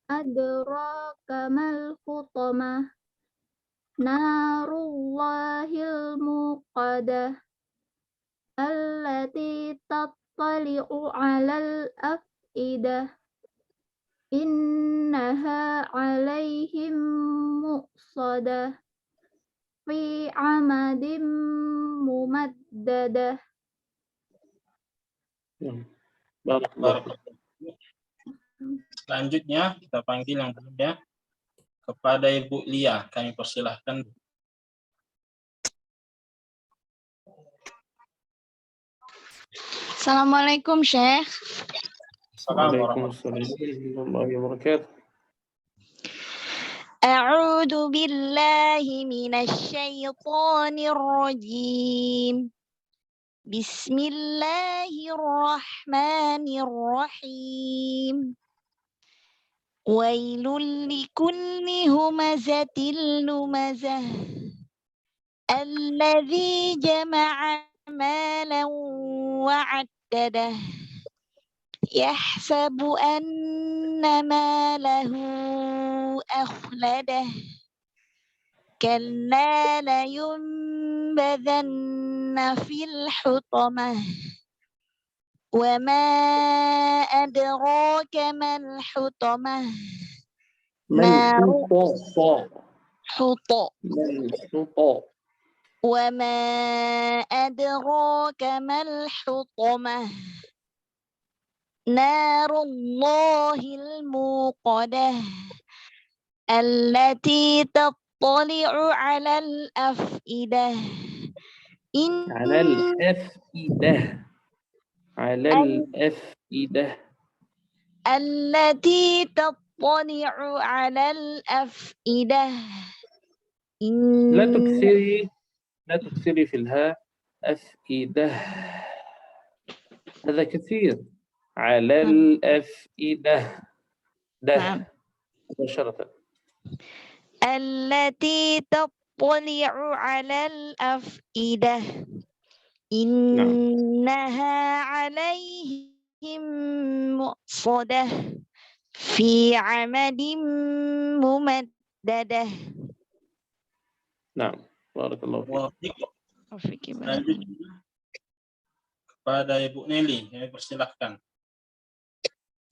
adraka mal hutamah. Narullahil muqadah allati tattali'u 'alal af'idah innaha 'alaihim muqsadah fi 'amadin mumaddadah. Barakallahu. Selanjutnya kita panggil yang berikutnya kepada Ibu Lia, kami persilahkan. Assalamualaikum Syekh. Waalaikumsalam warahmatullahi wabarakatuh. A'udzu billahi minasy syaithanir rajim. Bismillahirrahmanirrahim. Wailul likulli humazatil lumazah. Alladzi jama'a malan wa 'addadah. Yahsabu anna malahu akhladah. Kalla layunbadhanna fil hutamah. Wa ma adraka mal hutamah. Wa ma adraka mal hutamah. Narullahil muqadah allati tattali'u 'alal af'idah. Allati tattali'u 'alal af'idah. لا تكثري في الهاء. أفئدة هذا كثير. على الأفئدة. ده مباشرة. التي تطلع على الأفئدة إنها عليهم مؤصدة في عمد ممددة. نعم بارك الله فيك. Selanjutnya kepada Ibu Nelly, ya, persilahkan.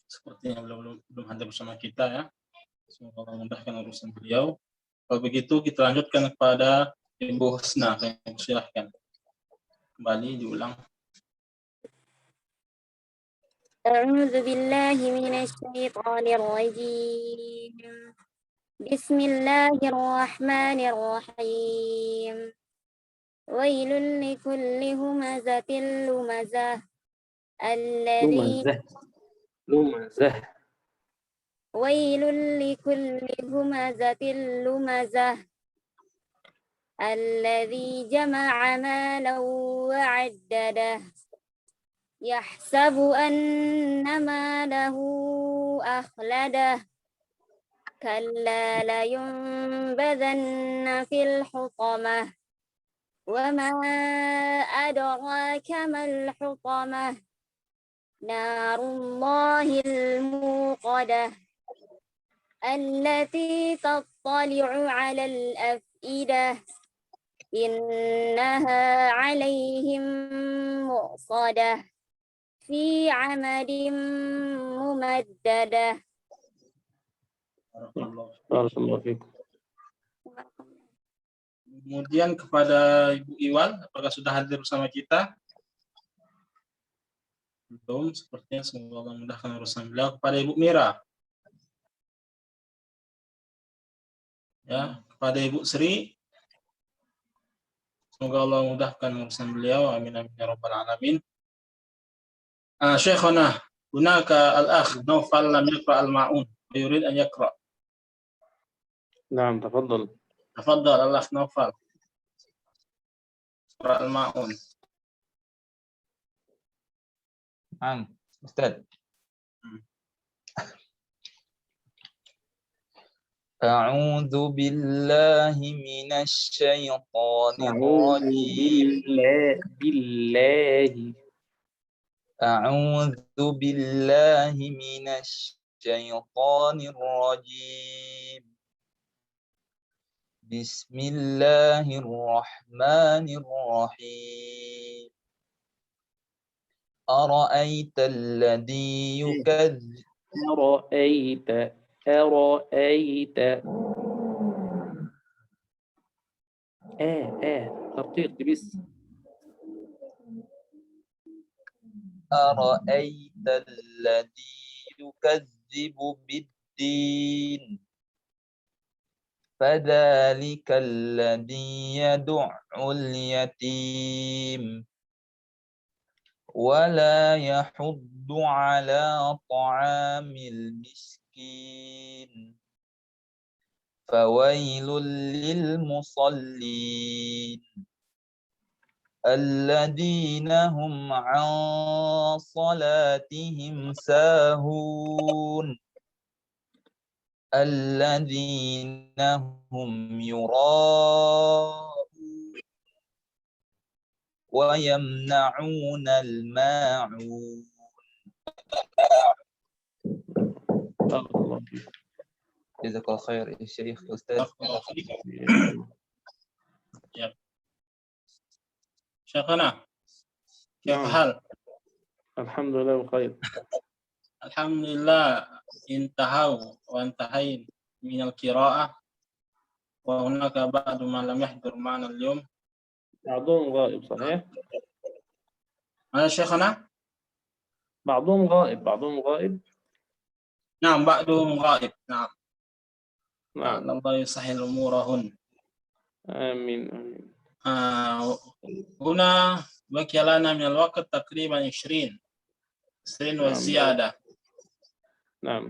Sepertinya belum hadir bersama kita ya. Semoga Allah memudahkan urusan beliau. Kalau begitu kita lanjutkan kepada Ibu Husna, persilahkan. Kembali diulang. أعوذ بالله من الشيطان الرجيم بسم الله الرحمن الرحيم ويل لكل همزة لمزة لمزة ويل لكل همزة لمزة الذي جمع مالا وعدده يحسب أن ماله أخلده كلا لينبذن في الحطمة وما أدراك ما الحطمة نار الله الموقدة التي تطلع على الأفئدة إنها عليهم مؤصدة في عمد ممددة. Barakallahu fikum. Kemudian kepada Ibu Iwan, apakah sudah hadir bersama kita? Belum, sepertinya semoga Allah memudahkan urusan beliau. Kepada Ibu Mira. Ya, kepada Ibu Sri. Semoga Allah memudahkan urusan beliau. Amin amin ya rabbal alamin. Syekhana, hunaka al-akh Naufal lam yaqra al-ma'un wa yurid an yaqra. نعم تفضل. تفضل الأخ نوفل. سورة الماعون. نعم أستاذ. أعوذ بالله من الشيطان الرجيم. أعوذ بالله من الشيطان الرجيم. بسم الله الرحمن الرحيم. أرأيت الذي يكذب أرأيت ترقيق بس. أرأيت الذي يكذب بالدين فذلك الذي يدع اليتيم ولا يحض على طعام المسكين فويل للمصلين الذين هم عن صلاتهم ساهون الذين هم يراءون ويمنعون الماعون. جزاك الله خير يا شيخ أستاذ. شيخنا كيف الحال؟ الحمد لله بخير. الحمد لله انتهوا وانتهين من القراءة وهناك بعض من لم يحضر معنا اليوم. بعضهم غائب صحيح؟ ماذا شيخنا؟ بعضهم غائب. نعم بعضهم غائب. نعم. نعم. الله يسهل أمورهن. آمين. هنا بقي لنا من الوقت تقريبا 20 وزيادة. Nah.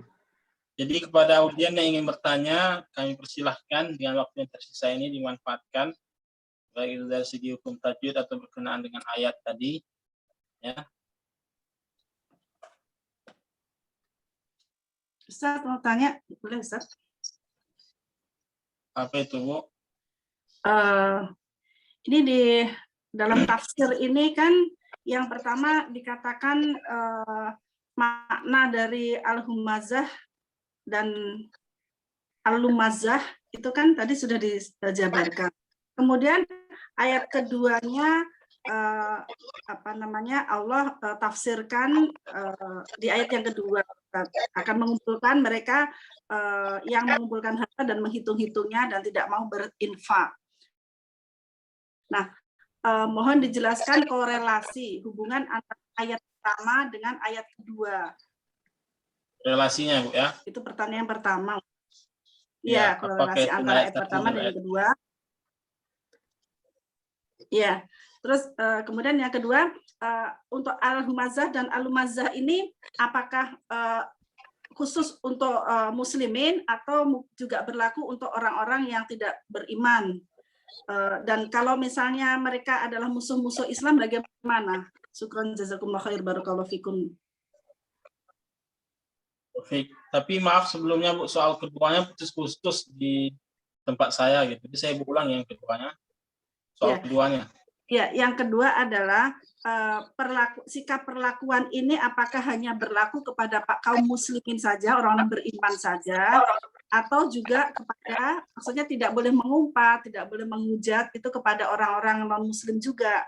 Jadi kepada audien yang ingin bertanya, kami persilahkan dengan waktu yang tersisa ini dimanfaatkan, baik itu dari segi hukum tajwid atau berkenaan dengan ayat tadi. Ya. Ustaz mau tanya, boleh Ustaz? Apa itu, Bu? Ini di dalam tafsir ini kan yang pertama dikatakan makna dari al-humazah dan al-lumazah itu kan tadi sudah dijabarkan. Kemudian ayat keduanya Allah tafsirkan di ayat yang kedua akan mengumpulkan mereka yang mengumpulkan harta dan menghitung-hitungnya dan tidak mau berinfak. Nah, mohon dijelaskan korelasi hubungan antara ayat pertama dengan ayat kedua. Relasinya, Bu, ya? Itu pertanyaan pertama. Ya, Iya, korelasi antara ayat pertama dan yang kedua. Ya, terus kemudian yang kedua, untuk al-humazah dan al-lumazah ini apakah khusus untuk muslimin atau juga berlaku untuk orang-orang yang tidak beriman? Dan kalau misalnya mereka adalah musuh-musuh Islam, bagaimana? Syukran jazakumullah khair, barakallahu fikum. Tapi maaf sebelumnya, Bu, soal keduanya putus-putus di tempat saya gitu. Jadi saya ulang yang keduanya. Soal keduanya. Ya, yang kedua adalah sikap perlakuan ini apakah hanya berlaku kepada kaum muslimin saja, orang beriman saja, atau juga kepada, maksudnya tidak boleh mengumpat, tidak boleh menghujat itu kepada orang-orang non-muslim juga.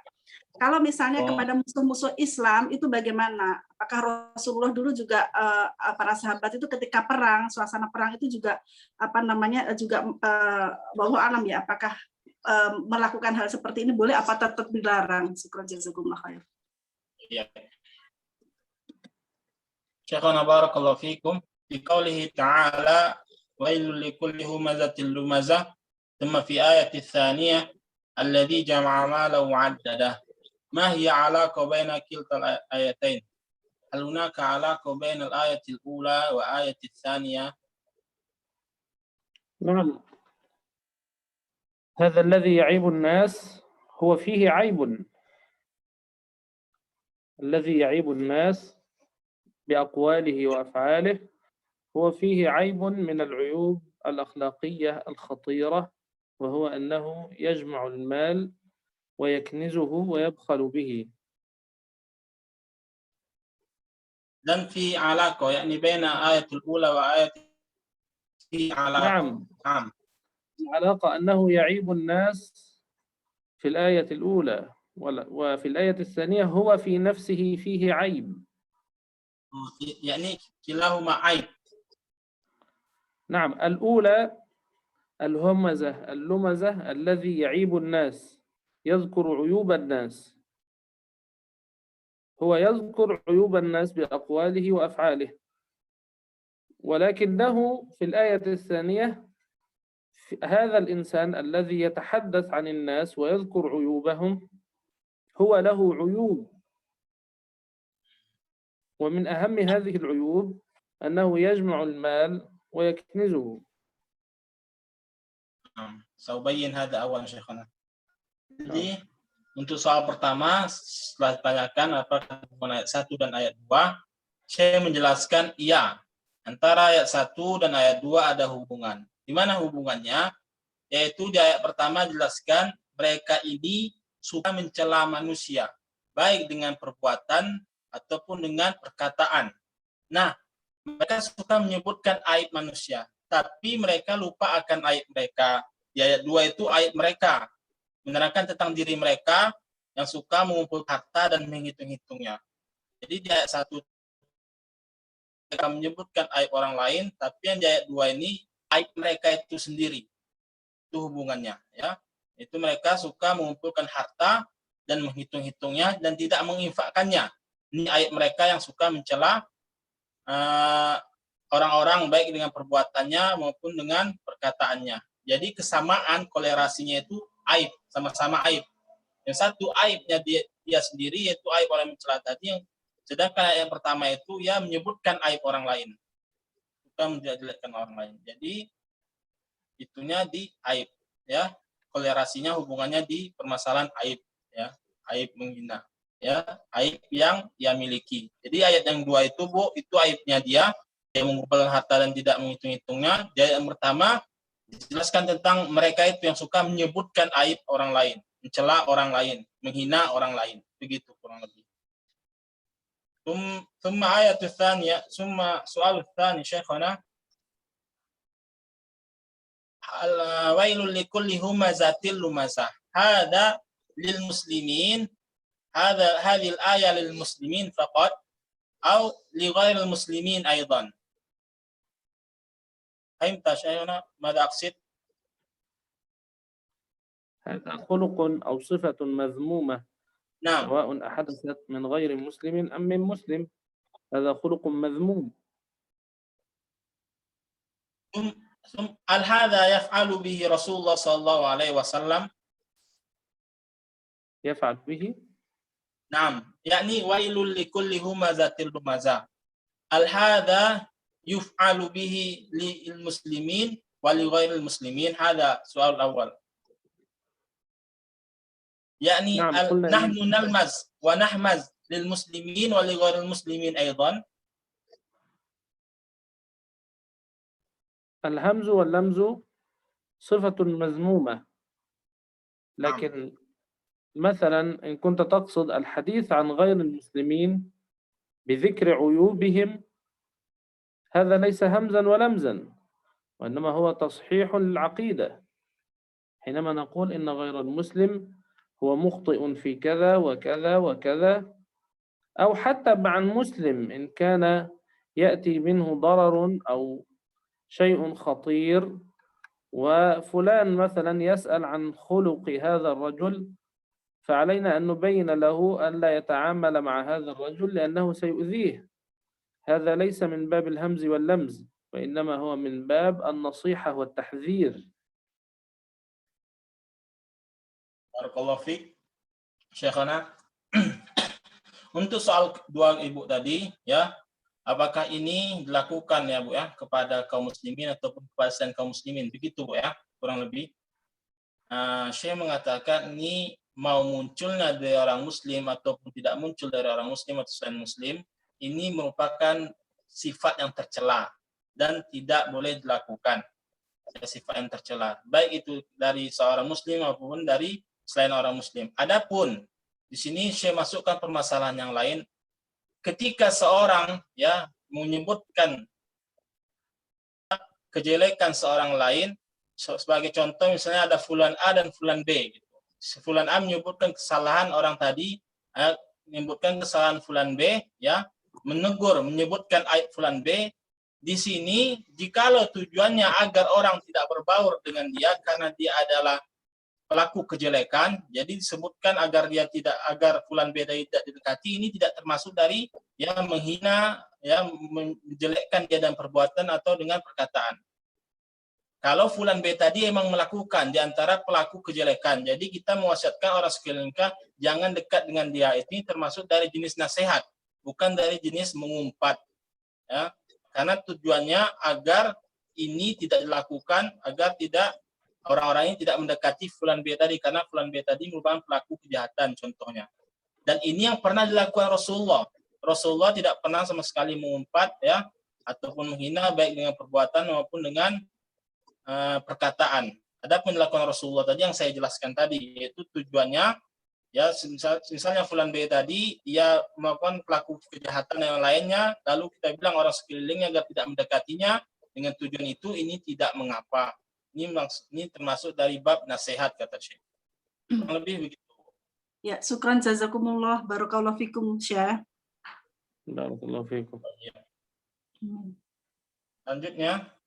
Kalau misalnya kepada musuh-musuh Islam itu bagaimana? Apakah Rasulullah dulu juga para sahabat itu ketika perang, suasana perang itu juga juga wallahu alam ya, apakah melakukan hal seperti ini boleh apa tetap dilarang? Syukran jazakumullah khair. Iya. Syekhana barakallahu fikum fi qoulihi ta'ala wailul likulli humazatil lumazah thumma fi ayati tsaniyah alladhi jama'a malahu 'addadah. ما هي علاقة بين كلتا الآيتين؟ هل هناك علاقة بين الآية الأولى وآية الثانية؟ نعم، هذا الذي يعيب الناس هو فيه عيب. الذي يعيب الناس بأقواله وأفعاله هو فيه عيب من العيوب الأخلاقية الخطيرة، وهو أنه يجمع المال ويكنزه ويبخل به. dan fi alaqah yani baina ayatul ula wa ayat fi alaqah. نعم. العلاقة أنه يعيب الناس في الآية الأولى وفي الآية الثانية هو في نفسه فيه عيب. يعني كلاهما عيب. نعم، الأولى الهمزة اللمزة الذي يعيب الناس، يذكر عيوب الناس، هو يذكر عيوب الناس بأقواله وأفعاله، ولكنه في الآية الثانية هذا الإنسان الذي يتحدث عن الناس ويذكر عيوبهم هو له عيوب، ومن أهم هذه العيوب أنه يجمع المال ويكنزه. سأبين هذا أولا شيخنا. Jadi untuk soal pertama setelah ditanyakan apakah ayat 1 dan ayat 2, saya menjelaskan iya, antara ayat 1 dan ayat 2 ada hubungan. Di mana hubungannya? Yaitu di ayat pertama jelaskan mereka ini suka mencela manusia, baik dengan perbuatan ataupun dengan perkataan. Nah, mereka suka menyebutkan aib manusia, tapi mereka lupa akan aib mereka. Di ayat 2 itu aib mereka, menerangkan tentang diri mereka yang suka mengumpul harta dan menghitung-hitungnya. Jadi di ayat 1 mereka menyebutkan aib orang lain, tapi yang di ayat 2 ini aib mereka itu sendiri. Itu hubungannya, ya. Itu mereka suka mengumpulkan harta dan menghitung-hitungnya dan tidak menginfakkannya. Ini aib mereka yang suka mencela orang-orang baik dengan perbuatannya maupun dengan perkataannya. Jadi kesamaan kolerasinya itu aib, sama-sama aib. Yang satu aibnya dia sendiri, yaitu aib orang mencela tadi, yang sedangkan ayat yang pertama itu ya menyebutkan aib orang lain, bukan menjelek-jelekkan orang lain. Jadi itunya di aib, ya, kolerasinya hubungannya di permasalahan aib, ya, aib menghina, ya, aib yang dia miliki. Jadi ayat yang 2 itu, Bu, itu aibnya dia mengumpulkan harta dan tidak menghitung-hitungnya. Di ayat yang pertama Dijelaskan tentang mereka itu yang suka menyebutkan aib orang lain, mencela orang lain, menghina orang lain. Begitu kurang lebih. ثم آية الثانية ثم سؤال الثاني شيخنا ويل لكل همزة لمزة هذا للمسلمين هذه الآية للمسلمين فقط أو لغير المسلمين أيضا فهمت شيخنا ماذا أقصد؟ هذا خلق أو صفة مذمومة نعم سواء أحدثت من غير مسلم أم من مسلم هذا خلق مذموم. هل هذا يفعل به رسول الله صلى الله عليه وسلم؟ يفعل به؟ نعم يعني ويل لكل همزة لمزة هل هذا يفعل به للمسلمين ولغير المسلمين؟ هذا السؤال الأول. يعني نعم نحن نلمز ونحمز للمسلمين ولغير المسلمين أيضا. الهمز واللمز صفة مذمومة، لكن مثلا إن كنت تقصد الحديث عن غير المسلمين بذكر عيوبهم هذا ليس همزا ولمزا، وإنما هو تصحيح للعقيدة. حينما نقول إن غير المسلم هو مخطئ في كذا وكذا وكذا، أو حتى مع المسلم إن كان يأتي منه ضرر أو شيء خطير وفلان مثلا يسأل عن خلق هذا الرجل، فعلينا أن نبين له أن لا يتعامل مع هذا الرجل لأنه سيؤذيه. هذا ليس من باب الهمز واللمز، وإنما هو من باب النصيحة والتحذير. Barakallahu fiik, Syekhana. Untuk soal dua ibu tadi, ya, apakah ini dilakukan ya Bu ya kepada kaum muslimin ataupun kepada selain kaum muslimin, begitu Bu ya, kurang lebih. Syekh mengatakan ini mau munculnya dari orang muslim ataupun tidak muncul dari orang muslim atau selain muslim, ini merupakan sifat yang tercela dan tidak boleh dilakukan. Sifat yang tercela, baik itu dari seorang muslim maupun dari selain orang muslim. Adapun di sini saya masukkan permasalahan yang lain. Ketika seorang ya menyebutkan kejelekan seorang lain, sebagai contoh misalnya ada fulan A dan fulan B gitu. Fulan A menyebutkan kesalahan orang tadi, menyebutkan kesalahan fulan B, ya, menegur, menyebutkan aib fulan B. Di sini jikalau tujuannya agar orang tidak berbaur dengan dia karena dia adalah pelaku kejelekan, jadi disebutkan agar fulan B tidak didekati, ini tidak termasuk dari yang menghina, ya, menjelekkan dia dengan perbuatan atau dengan perkataan. Kalau fulan B tadi emang melakukan di antara pelaku kejelekan, jadi kita mewasiatkan orang sekeliling kita jangan dekat dengan dia. Ini termasuk dari jenis nasihat, bukan dari jenis mengumpat, ya, karena tujuannya agar ini tidak dilakukan, agar tidak orang-orang ini tidak mendekati fulan B tadi, karena fulan B tadi merupakan pelaku kejahatan contohnya. Dan ini yang pernah dilakukan Rasulullah. Rasulullah tidak pernah sama sekali mengumpat, ya, ataupun menghina baik dengan perbuatan maupun dengan perkataan. Adapun dilakukan Rasulullah tadi yang saya jelaskan tadi, yaitu tujuannya, ya, misalnya fulan B tadi dia melakukan pelaku kejahatan yang lainnya, lalu kita bilang orang sekelilingnya agar tidak mendekatinya dengan tujuan itu, ini tidak mengapa. Ini termasuk dari bab nasihat, kata Syekh. Lebih begitu. Ya, syukran jazakumullah, barakallahu fikum Syekh. Barakallahu fikum. Selanjutnya.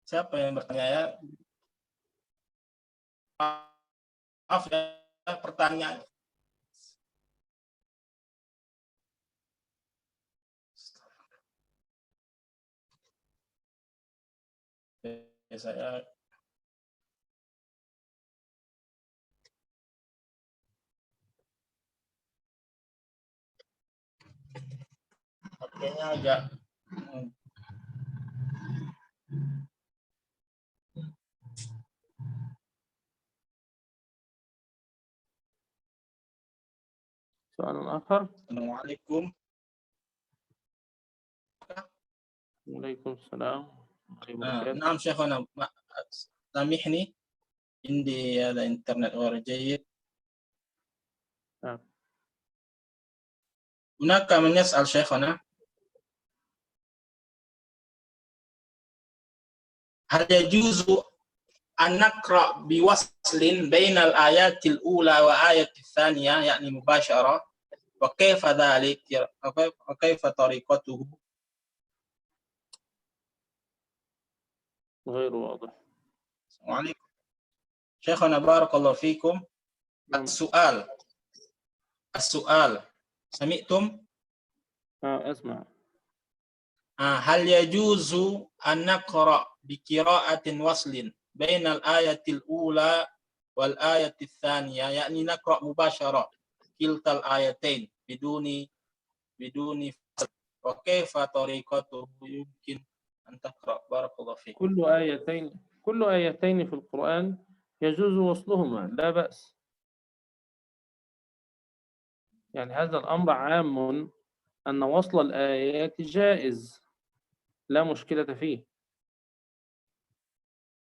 Siapa yang bertanya ya? Maaf ya, pertanyaan. Saya kayaknya agak سؤال آخر. السلام عليكم. وعليكم السلام. نعم شيخنا سامحني عندي هذا إنترنت غير جيد. هناك من يسأل شيخنا هل يجوز أن نقرأ بوصل بين الآيات الأولى وآية الثانية يعني مباشرة وكيف ذلك وكيف طريقته؟ غير واضح. السلام عليكم شيخنا بارك الله فيكم. السؤال سمعتم؟ أسمع. هل يجوز أن نقرأ بقراءة وصل بين الآية الأولى والآية الثانية يعني نقرأ مباشرة كلتا الآيتين بدون فصل وكيف طريقته يمكن أن تقرأ؟ بارك الله فيك. كل آيتين في القرآن يجوز وصلهما لا بأس. يعني هذا الأمر عام أن وصل الآيات جائز لا مشكلة فيه.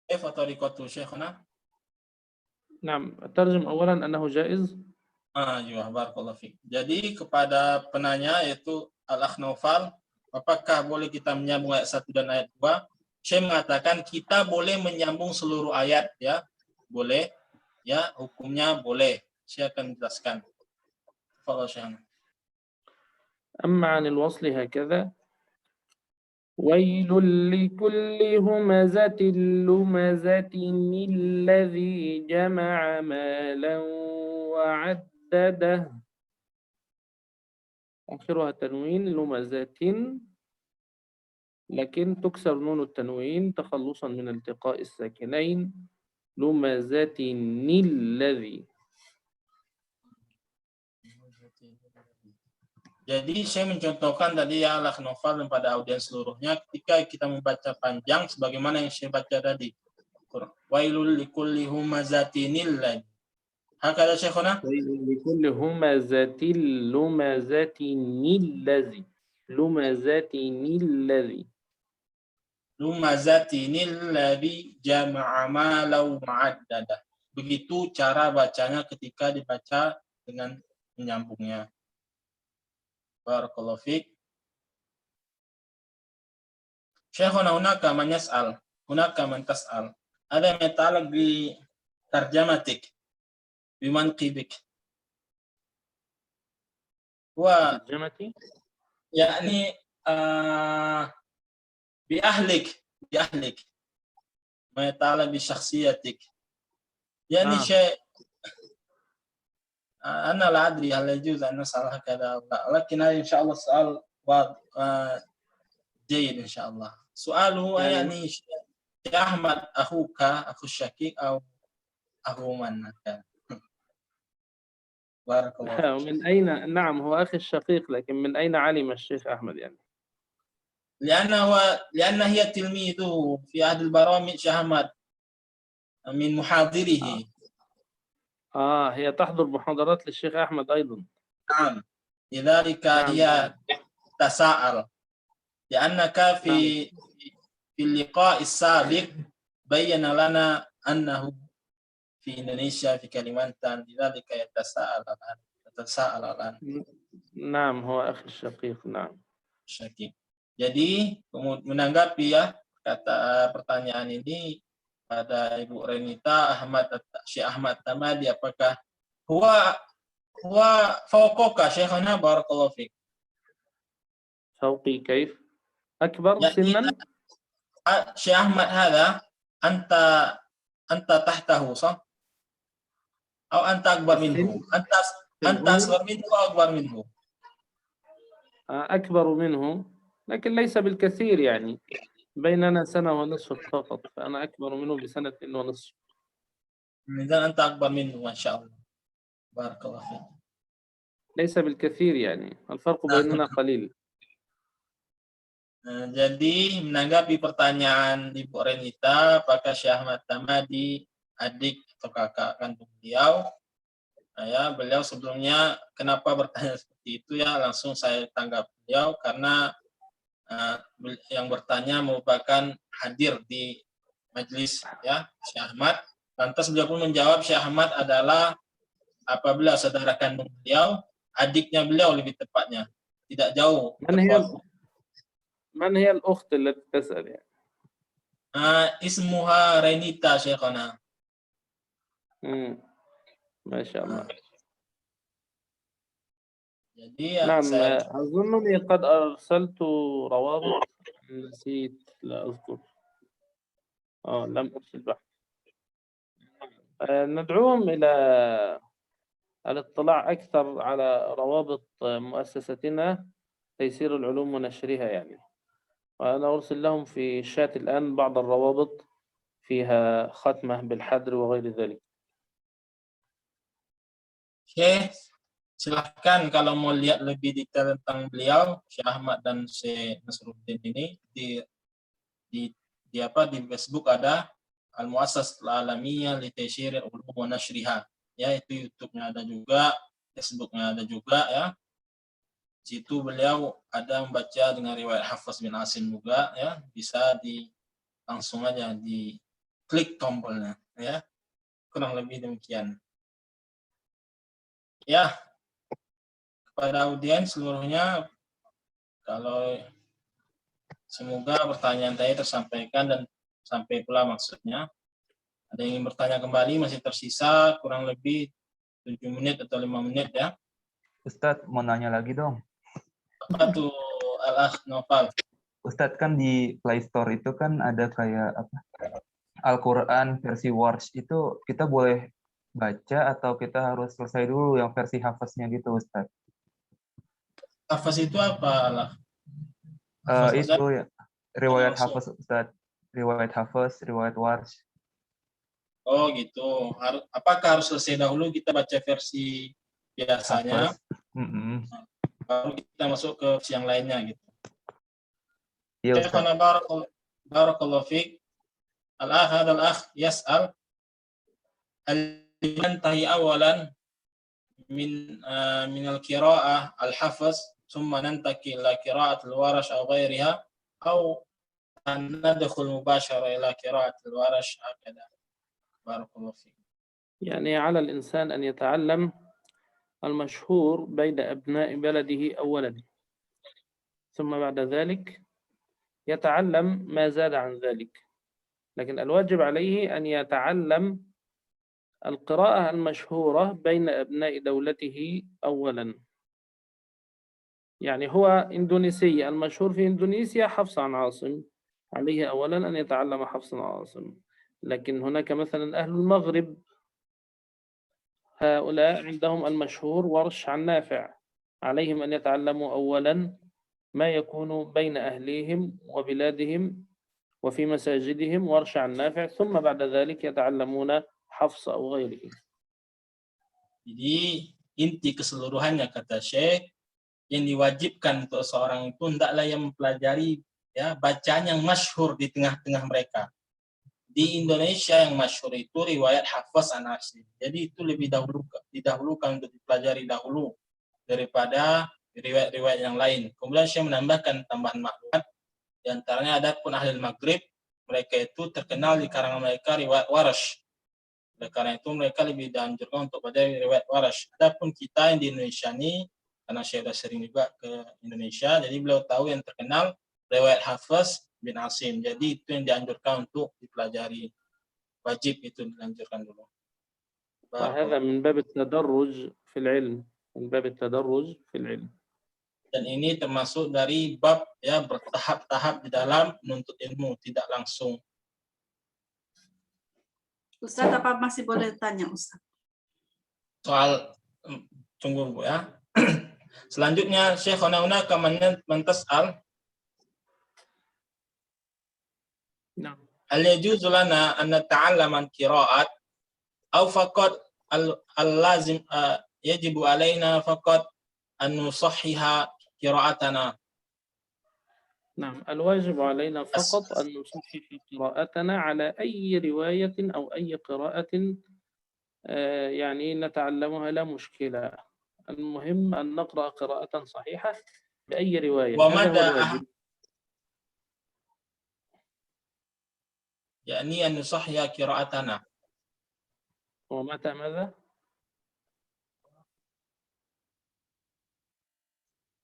كيف طريقته شيخنا؟ نعم ترجم أولا أنه جائز. Iya, barakallahu fiik. Jadi kepada penanya yaitu Al-Akh Naufal, apakah boleh kita menyambung ayat 1 dan ayat 2? Saya mengatakan kita boleh menyambung seluruh ayat ya. Boleh ya, hukumnya boleh. Saya akan menjelaskan. Tafadhal Syekh. أما عن الوصل هكذا ويل لكل همزة لمزة الذي جمع مالا وعدده آخرها تنوين لمزة لكن تكسر نون التنوين تخلصا من التقاء الساكنين لمزة الذي. Jadi saya mencontohkan tadi ya Al-Akh Naufal dan pada audiens seluruhnya ketika kita membaca panjang sebagaimana yang saya baca tadi. Wailul likulli humazatinil ladzi. Hakada Syekhuna? Wailul likulli humazatil lumazatinil ladzi. Lumazatinil ladzi. Lumazatinil ladzi jama'a malau ma'addada. Begitu cara bacanya ketika dibaca dengan menyambungnya. Barakallahu fiik. Syekhuna hunaka man yas'al, hunaka man tas'al. Ada yang yata'allaq bi tarjamatik bi manqibik. Wa tarjamati yani bi ahlik ma yata'allaq bi shakhsiyatik. Yani syai' أنا لا أدري هل يجوز أن نسأل هكذا أو لا، لكن هذا إن شاء الله سؤال جيد إن شاء الله. سؤاله يعني يا أحمد أخوك أخو الشقيق أو أخو من كان؟ بارك الله فيك. من أين؟ نعم هو أخي الشقيق لكن من أين علم الشيخ أحمد يعني؟ لأن هي تلميذه في أحد البرامج أحمد من محاضره. هي تحضر محاضرات للشيخ أحمد أيضا. نعم لذلك هي تساءل لأنك في اللقاء السابق بين لنا أنه في إندونيسيا في كليمانتان لذلك يتساءل الآن. نعم هو أخي الشقيق. نعم Syakik. Jadi menanggapi ya kata pertanyaan ini pada Ibu Renita Syekh Ahmad Tamadi, apakah huwa fawqaka Syekhana barakallahu fik. فوقي كيف؟ أكبر سنا؟ Syekh Ahmad هذا أنت تحته صح؟ أو أنت أكبر منه؟ أنت أصغر منه أو أكبر منه؟ أكبر منه لكن ليس بالكثير يعني بيننا سنة ونصف فقط فأنا أكبر منه بسنة ونصف. إذا أنت أكبر منه ما شاء الله بارك الله فيك. ليس بالكثير يعني الفرق بيننا قليل. Jadi menanggapi pertanyaan Ibu Renita, apakah Syekh Ahmad Tamadi adik atau kakak kandung beliau? Ya, beliau sebelumnya kenapa bertanya seperti itu ya, langsung saya tanggap beliau karena yang bertanya merupakan hadir di majelis ya Syekh Ahmad. Lantas beliau pun menjawab Syekh Ahmad adalah apabila saudara kandung beliau, adiknya beliau lebih tepatnya, tidak jauh. من هي الأخت التي تسأل يعني؟ اسمها رينيتا شيخنا. ما شاء الله. Jadi نعم أظنني قد أرسلت روابط، نسيت لا أذكر. لم أرسل بحث. ندعوهم إلى الاطلاع أكثر على روابط مؤسستنا تيسير العلوم ونشرها يعني. وأنا أرسل لهم في الشات الآن بعض الروابط فيها ختمة بالحدر وغير ذلك. Silahkan kalau mau lihat lebih detail tentang beliau, Syekh Ahmad dan Syekh Nasruddin ini di Facebook ada Al-Muassasatul Alamiyah li Taysiril Ulum wa Nashriha. Ya, itu YouTube-nya ada juga, Facebook-nya ada juga ya. Situ beliau ada membaca dengan riwayat Hafiz bin Asim juga ya, bisa langsung aja di klik tombolnya ya. Kurang lebih demikian. Ya, kepada audiens seluruhnya, kalau semoga pertanyaan tadi tersampaikan dan sampai pula maksudnya. Ada yang ingin bertanya kembali, masih tersisa kurang lebih 7 menit atau 5 menit ya. Ustadz, mau nanya lagi dong. Apa tuh Al-Akh Noval? Ustadz, kan di Play Store itu kan ada kayak apa? Al-Quran versi Warsh itu kita boleh baca atau kita harus selesai dulu yang versi Hafaznya gitu, Ustadz? Hafaz itu apa, Allah? Itu ya, riwayat Hafaz, Ustadz. Riwayat Hafaz, riwayat Warsh. Oh gitu. Apakah harus selesai dahulu kita baca versi biasanya? Baru kita masuk ke versi yang lainnya gitu. Iya, Ustaz. Barakallahu fiik. Al-akh hadal akh yas'al al-yantahi awalan min al-qira'ah al-hafz thumma nantaki ila qira'at al-warash aw ghayriha aw ندخل مباشرة إلى قراءة الورش هكذا. بارك الله فيك. يعني على الإنسان أن يتعلم المشهور بين أبناء بلده أولا، ثم بعد ذلك يتعلم ما زاد عن ذلك، لكن الواجب عليه أن يتعلم القراءة المشهورة بين أبناء دولته أولا. يعني هو إندونيسي، المشهور في إندونيسيا حفص عن عاصم، عليه أولا أن يتعلم حفص عن عاصم. لكن هناك مثلا أهل المغرب، هؤلاء عندهم المشهور ورش عن نافع، عليهم أن يتعلموا أولا ما يكون بين أهليهم وبلادهم وفي مساجدهم ورش عن نافع، ثم بعد ذلك يتعلمون حفص أو غيره. Jadi inti keseluruhannya kata Syekh, yang diwajibkan untuk seorang itu hendaklah yang mempelajari ya bacaan yang masyhur di tengah-tengah mereka. Di Indonesia yang masyhur itu riwayat Hafiz an Asim. Jadi itu lebih didahulukan untuk dipelajari dahulu daripada riwayat-riwayat yang lain. Kemudian saya menambahkan tambahan maklumat, di antaranya ada pun ahli Maghrib, mereka itu terkenal di kalangan mereka riwayat Warsh. Oleh karena itu mereka lebih dianjurkan untuk belajar riwayat Warsh. Adapun kita yang di Indonesia ini, karena saya sudah sering juga ke Indonesia, jadi beliau tahu yang terkenal riwayat Hafiz bin Asim. Jadi itu yang dianjurkan untuk dipelajari. Wajib itu dianjurkan dulu. وهذا من باب التدرج في العلم، من باب التدرج في العلم. Dan ini termasuk dari bab ya bertahap-tahap di dalam menuntut ilmu, tidak langsung. Ustaz, apa masih boleh tanya, Ustaz? Soal tunggu Bu ya. Selanjutnya Syekhuna hunaka man tas'al. Nah. Hal yajuzu lana an nata'allama al-qira'at aw faqat al-lazim yajibu alaina faqat an nusahhiha qira'atana. نعم، الواجب علينا فقط أن نصحح قراءتنا على أي رواية أو أي قراءة يعني نتعلمها لا مشكلة. المهم أن نقرأ قراءة صحيحة بأي رواية. هذا هو الواجب. يعني أن نصحح قراءتنا. ومتى ماذا؟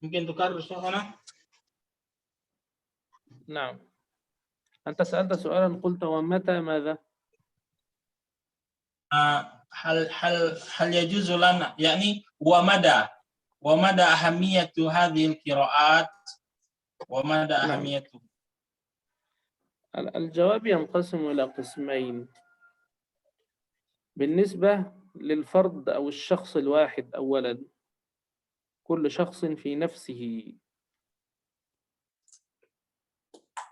ممكن تكرر شيخنا؟ نعم. أنت سألت سؤالا قلت ومتى ماذا؟ هل يجوز لنا يعني ومدى أهمية هذه القراءات ومدى أهميته؟ الجواب ينقسم إلى قسمين. بالنسبة للفرد أو الشخص الواحد أولا، كل شخص في نفسه.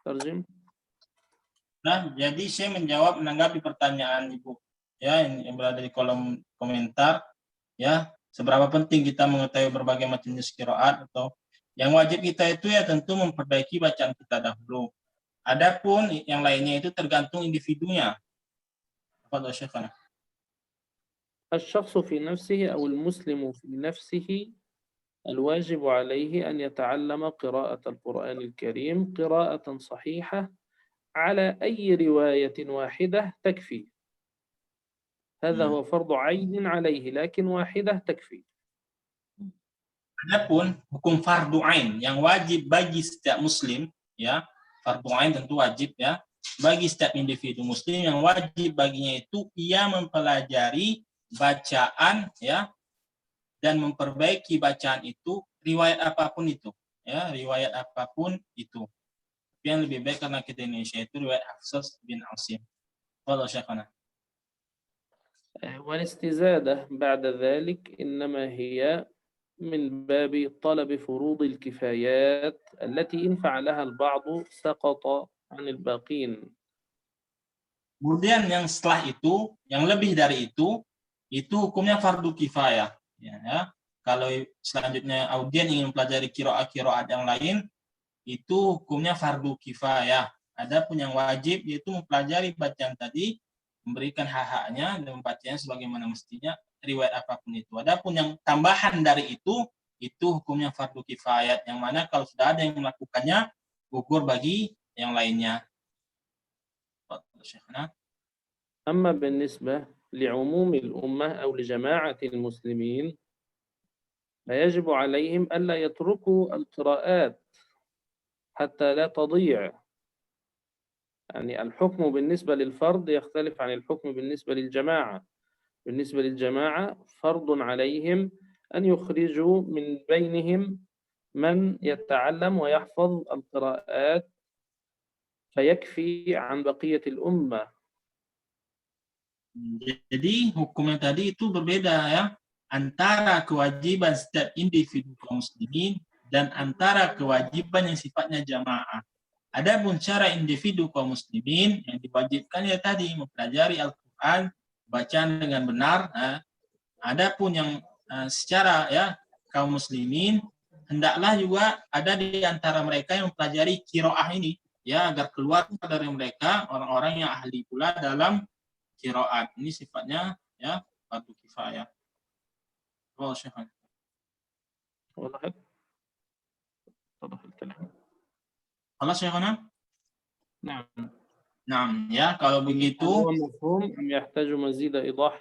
ترجم. Nah, jadi saya menanggapi pertanyaan Ibu ya yang berada di kolom komentar ya, seberapa penting kita mengetahui berbagai macam jenis qiraat, atau yang wajib kita itu ya tentu memperbaiki bacaan kita dahulu. Adapun yang lainnya itu tergantung individunya. Apa Syekhana? الشخص في نفسه أو المسلم في نفسه الواجب عليه أن يتعلم قراءة القرآن الكريم قراءة صحيحة على أي رواية واحدة تكفي. هذا هو فرض عين عليه، لكن واحدة تكفي. Adapun hukum fardu ain yang wajib bagi setiap muslim ya, fardu ain tentu wajib ya, bagi setiap individu muslim yang wajib baginya itu ia mempelajari bacaan ya dan memperbaiki bacaan itu riwayat apapun itu ya, riwayat apapun itu. Yang lebih baik karena kita Indonesia itu riwayat Hafs bin Asim. Wallahu Syekhana. والاستزادة بعد ذلك إنما هي من باب طلب فروض الكفايات التي إن فعلها البعض سقط عن الباقين. Kemudian yang setelah itu, yang lebih dari itu hukumnya fardu kifayah. Ya. Kalau selanjutnya audien ingin mempelajari qiraat yang lain, itu hukumnya fardu kifayah. Adapun yang wajib yaitu mempelajari bacaan tadi, memberikan hak-haknya dan membacanya sebagaimana mestinya riwayat apapun itu. Adapun yang tambahan dari itu hukumnya fardu kifayah, yang mana kalau sudah ada yang melakukannya gugur bagi yang lainnya. أما بالنسبة لعموم الأمة أو لجماعة المسلمين فيجب عليهم ألا يتركوا القراءات حتى لا تضيع. يعني الحكم بالنسبة للفرد يختلف عن الحكم بالنسبة للجماعة. بالنسبة للجماعة فرض عليهم أن يخرجوا من بينهم من يتعلم ويحفظ القراءات فيكفي عن بقية الأمة. Jadi hukumnya tadi itu berbeda ya, antara kewajiban setiap individu kaum muslimin dan antara kewajiban yang sifatnya jamaah. Adapun cara individu kaum muslimin yang diwajibkan ya tadi mempelajari Al-Qur'an, bacaan dengan benar. Adapun yang secara ya kaum muslimin hendaklah juga ada di antara mereka yang mempelajari qiraah ini ya, agar keluar dari mereka orang-orang yang ahli pula dalam qiraat. Ini sifatnya ya fardu kifayah. Wallahu syaitan. واضح؟ Halo Syekhana? نعم. Nah, ya kalau begitu. مفهوم أم يحتاج مزيد إيضاح؟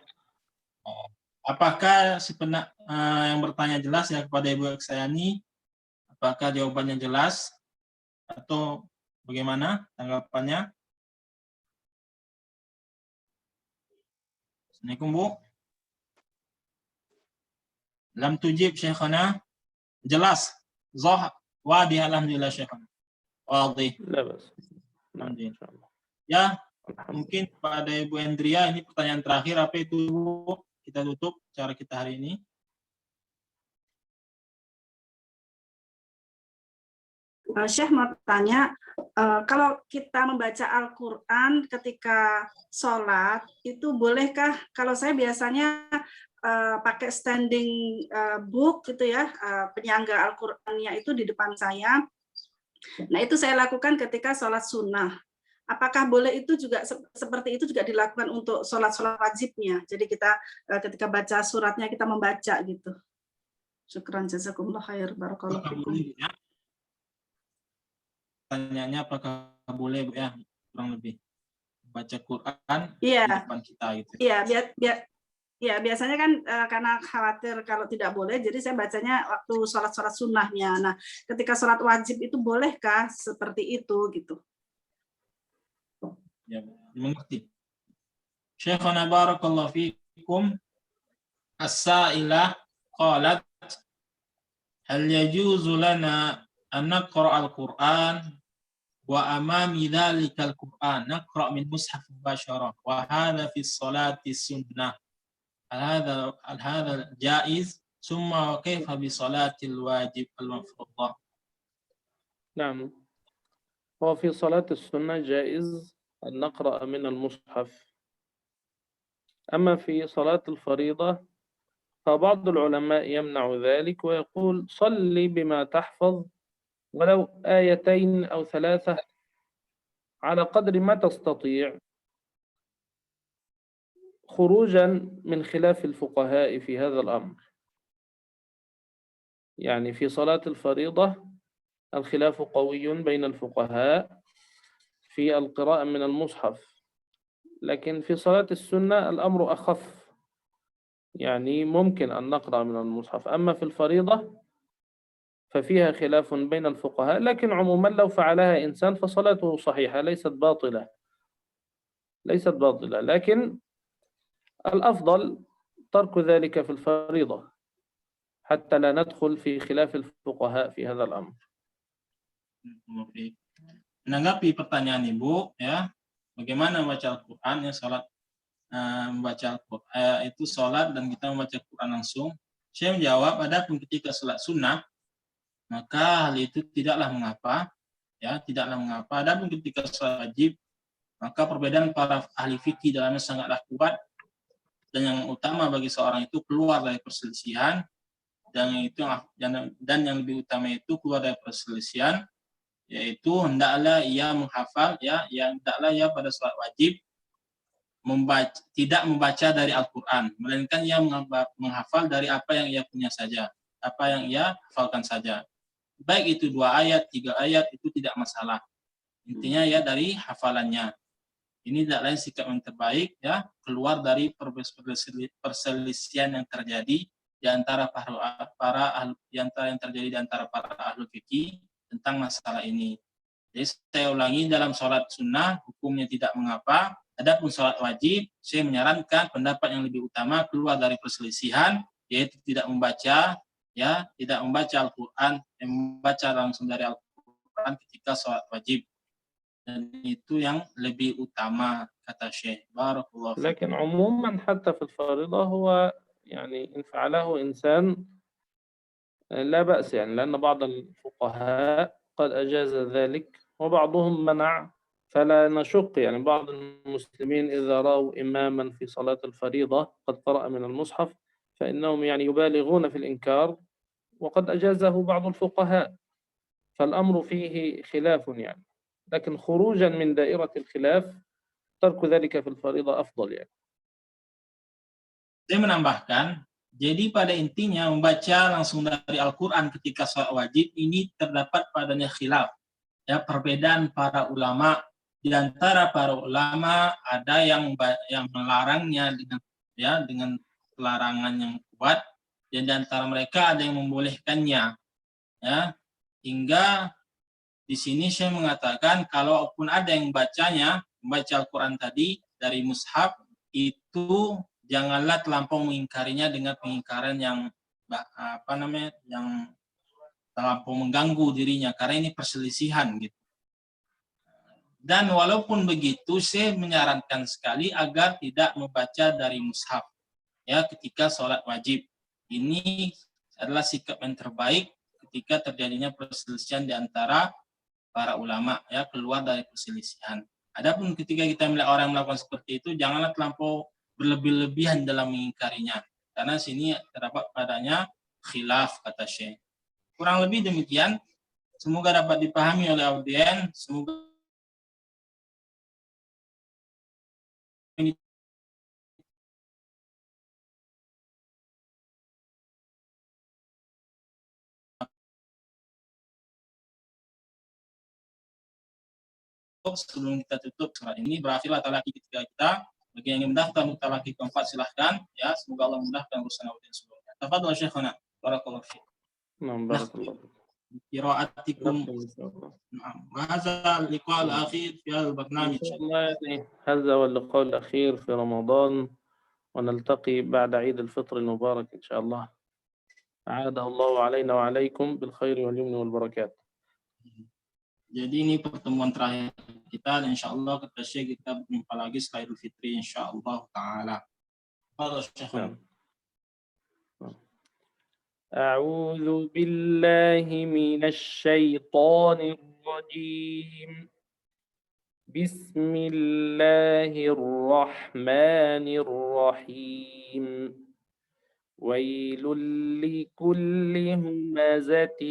Apakah yang bertanya jelas ya kepada Ibu Eksayani? Apakah jawabannya jelas atau bagaimana tanggapannya? Assalamualaikum Bu. Lam tujib Syekhana. Jelas. Wadih alhamdulillah Syekhana. Wadih. لا بأس. Ya, mungkin pada Ibu Hendria ini pertanyaan terakhir, apa itu Bu? Kita tutup cara kita hari ini. Syekh mau tanya, kalau kita membaca Al-Quran ketika sholat, itu bolehkah? Kalau saya biasanya pakai standing book gitu ya, penyangga Al-Qurannya itu di depan saya. Nah itu saya lakukan ketika sholat sunnah. apakah boleh itu juga seperti itu juga dilakukan untuk sholat-sholat wajibnya? Jadi kita ketika baca suratnya kita membaca gitu. Syukran jazakumullah khair barakallahu fikum. Pertanyaannya apakah boleh Bu ya kurang lebih baca Quran Iya. di depan kita gitu. Iya, biasanya kan karena khawatir kalau tidak boleh, jadi saya bacanya waktu sholat-sholat sunnahnya. Nah, ketika sholat wajib itu bolehkah seperti itu gitu? Ya, mengerti. Syekhana barakallahu fikum as-sa'ilah qalat hal yajuzu lana an naqra al-Qur'an wa amami dhalika al-Qur'an naqra min mushaf mubasharah wa hadha fi sholati sunnah hal hadha jaiz summa kaifa bi salati al-wajib al-mafruḍah. نعم وفي صلاة السنة جائز أن نقرأ من المصحف أما في صلاة الفريضة فبعض العلماء يمنع ذلك ويقول صلي بما تحفظ ولو آيتين أو 3 على قدر ما تستطيع خروجا من خلاف الفقهاء في هذا الأمر. يعني في صلاة الفريضة الخلاف قوي بين الفقهاء في القراءة من المصحف، لكن في صلاة السنة الأمر أخف، يعني ممكن أن نقرأ من المصحف. أما في الفريضة ففيها خلاف بين الفقهاء، لكن عموما لو فعلها إنسان فصلاته صحيحة ليست باطلة لكن الأفضل ترك ذلك في الفريضة حتى لا ندخل في خلاف الفقهاء في هذا الأمر. Menanggapi pertanyaan Ibu ya, bagaimana membaca Al-Qur'an ya, salat membaca Al-Qur'an itu salat dan kita membaca Al-Qur'an langsung. Saya menjawab, adapun ketika salat sunnah maka hal itu tidaklah mengapa ya, tidaklah mengapa. Adapun ketika salat wajib maka perbedaan para ahli fikih dalamnya sangatlah kuat, dan yang utama bagi seorang itu keluar dari perselisihan, dan yang lebih utama itu keluar dari perselisihan, yaitu hendaklah ia menghafal hendaklah ia pada salat wajib tidak membaca dari Al-Qur'an, melainkan ia menghafal dari apa yang ia punya saja, apa yang ia hafalkan saja. Baik itu 2 ayat, 3 ayat, itu tidak masalah. Intinya ya dari hafalannya. Ini tidak lain sikap yang terbaik ya, keluar dari perselisihan yang terjadi di antara para ahli fikih tentang masalah ini. Jadi saya ulangi, dalam sholat sunnah hukumnya tidak mengapa. Adapun sholat wajib, saya menyarankan pendapat yang lebih utama keluar dari perselisihan, yaitu tidak membaca Al-Quran, membaca langsung dari Al-Quran ketika sholat wajib. Dan itu yang lebih utama kata Syekh. Barakallahu fiik. لكن عموما حتى في الفريضة هو يعني إن فعله إنسان لا بأس، يعني لأن بعض الفقهاء قد أجاز ذلك وبعضهم منع، فلا نشك يعني بعض المسلمين إذا رأوا إماما في صلاة الفريضة قد قرأ من المصحف فإنهم يعني يبالغون في الإنكار، وقد أجازه بعض الفقهاء، فالأمر فيه خلاف يعني، لكن خروجا من دائرة الخلاف ترك ذلك في الفريضة أفضل يعني. Saya menambahkan, jadi pada intinya membaca langsung dari Al-Quran ketika sholat wajib ini terdapat padanya khilaf, ya, perbedaan para ulama. Di antara para ulama ada yang melarangnya dengan pelarangan yang kuat, dan di antara mereka ada yang membolehkannya, ya, hingga di sini saya mengatakan kalaupun ada yang membaca Al-Quran tadi dari mushaf, itu janganlah terlampau mengingkarinya dengan pengingkaran yang yang terlampau mengganggu dirinya, karena ini perselisihan gitu. Dan walaupun begitu, saya menyarankan sekali agar tidak membaca dari mushaf ya ketika sholat wajib. Ini adalah sikap yang terbaik ketika terjadinya perselisihan di antara para ulama, ya, keluar dari perselisihan. Adapun ketika kita melihat orang melakukan seperti itu, janganlah terlampau berlebih-lebihan dalam mengingkarinya, karena sini terdapat padanya khilaf kata Syekh. Kurang lebih demikian. Semoga dapat dipahami oleh audien. Semoga sebelum kita tutup surat ini, berakhirlah talaki ketiga kita. Bagi yang ingin mendaftar untuk talaki keempat silahkan ya, semoga Allah mudahkan urusan audiens sebelumnya. Tafadhal Syekhana, barakallahu fiik. Barakallahu قراءتكم. نعم. وهذا اللقاء الأخير في هذا البرنامج. هذا هو اللقاء الأخير في رمضان، ونلتقي بعد عيد الفطر المبارك إن شاء الله. أعاده الله علينا وعليكم بالخير واليمن والبركات. Jadi ini pertemuan terakhir kita, dan insya Allah kita berjumpa lagi setelah Idul Fitri insya Allah Ta'ala. أعوذ بالله من الشيطان الرجيم. بسم الله الرحمن الرحيم. ويل لكل همزة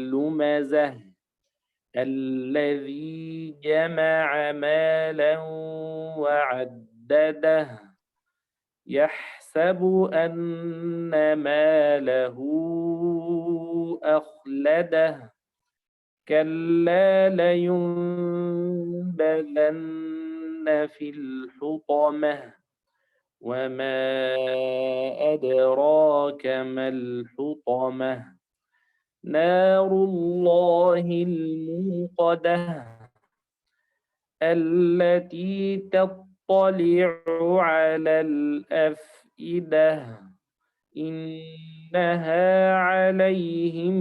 لمزة الذي جمع مالا وعدده يحسب أن ماله أخلده كلا لينبذن في الحطمة وما أدراك ما الحطمة نار الله الموقدة التي تطلع على الأفئدة إنها عليهم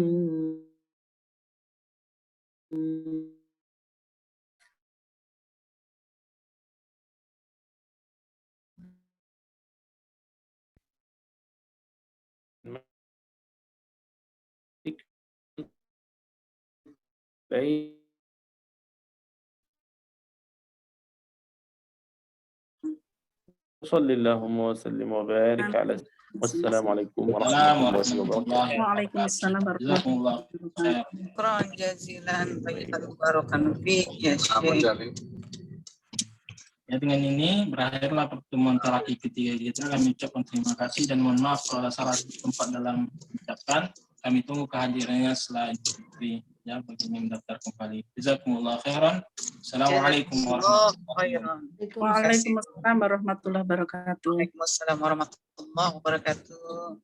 صلى اللهم وسلم وبارك على والسلام عليكم ورحمة الله وبركاته. وعليكم السلام ورحمة الله وبركاته. شكرا جزيلا طيبا barakallahu fiik ya Syekh. Ya, dengan ini berakhirlah pertemuan talaki ketiga kita. Kami ucapkan terima kasih dan mohon maaf kalau salah tempat dalam ucapan. Kami tunggu kehadirannya setelah Fitri ya, bagi yang mendaftar kembali. Jazakumullah khairan. Assalamualaikum warahmatullahi wabarakatuh. Waalaikumsalam warahmatullahi wabarakatuh. Waalaikumsalam warahmatullahi wabarakatuh.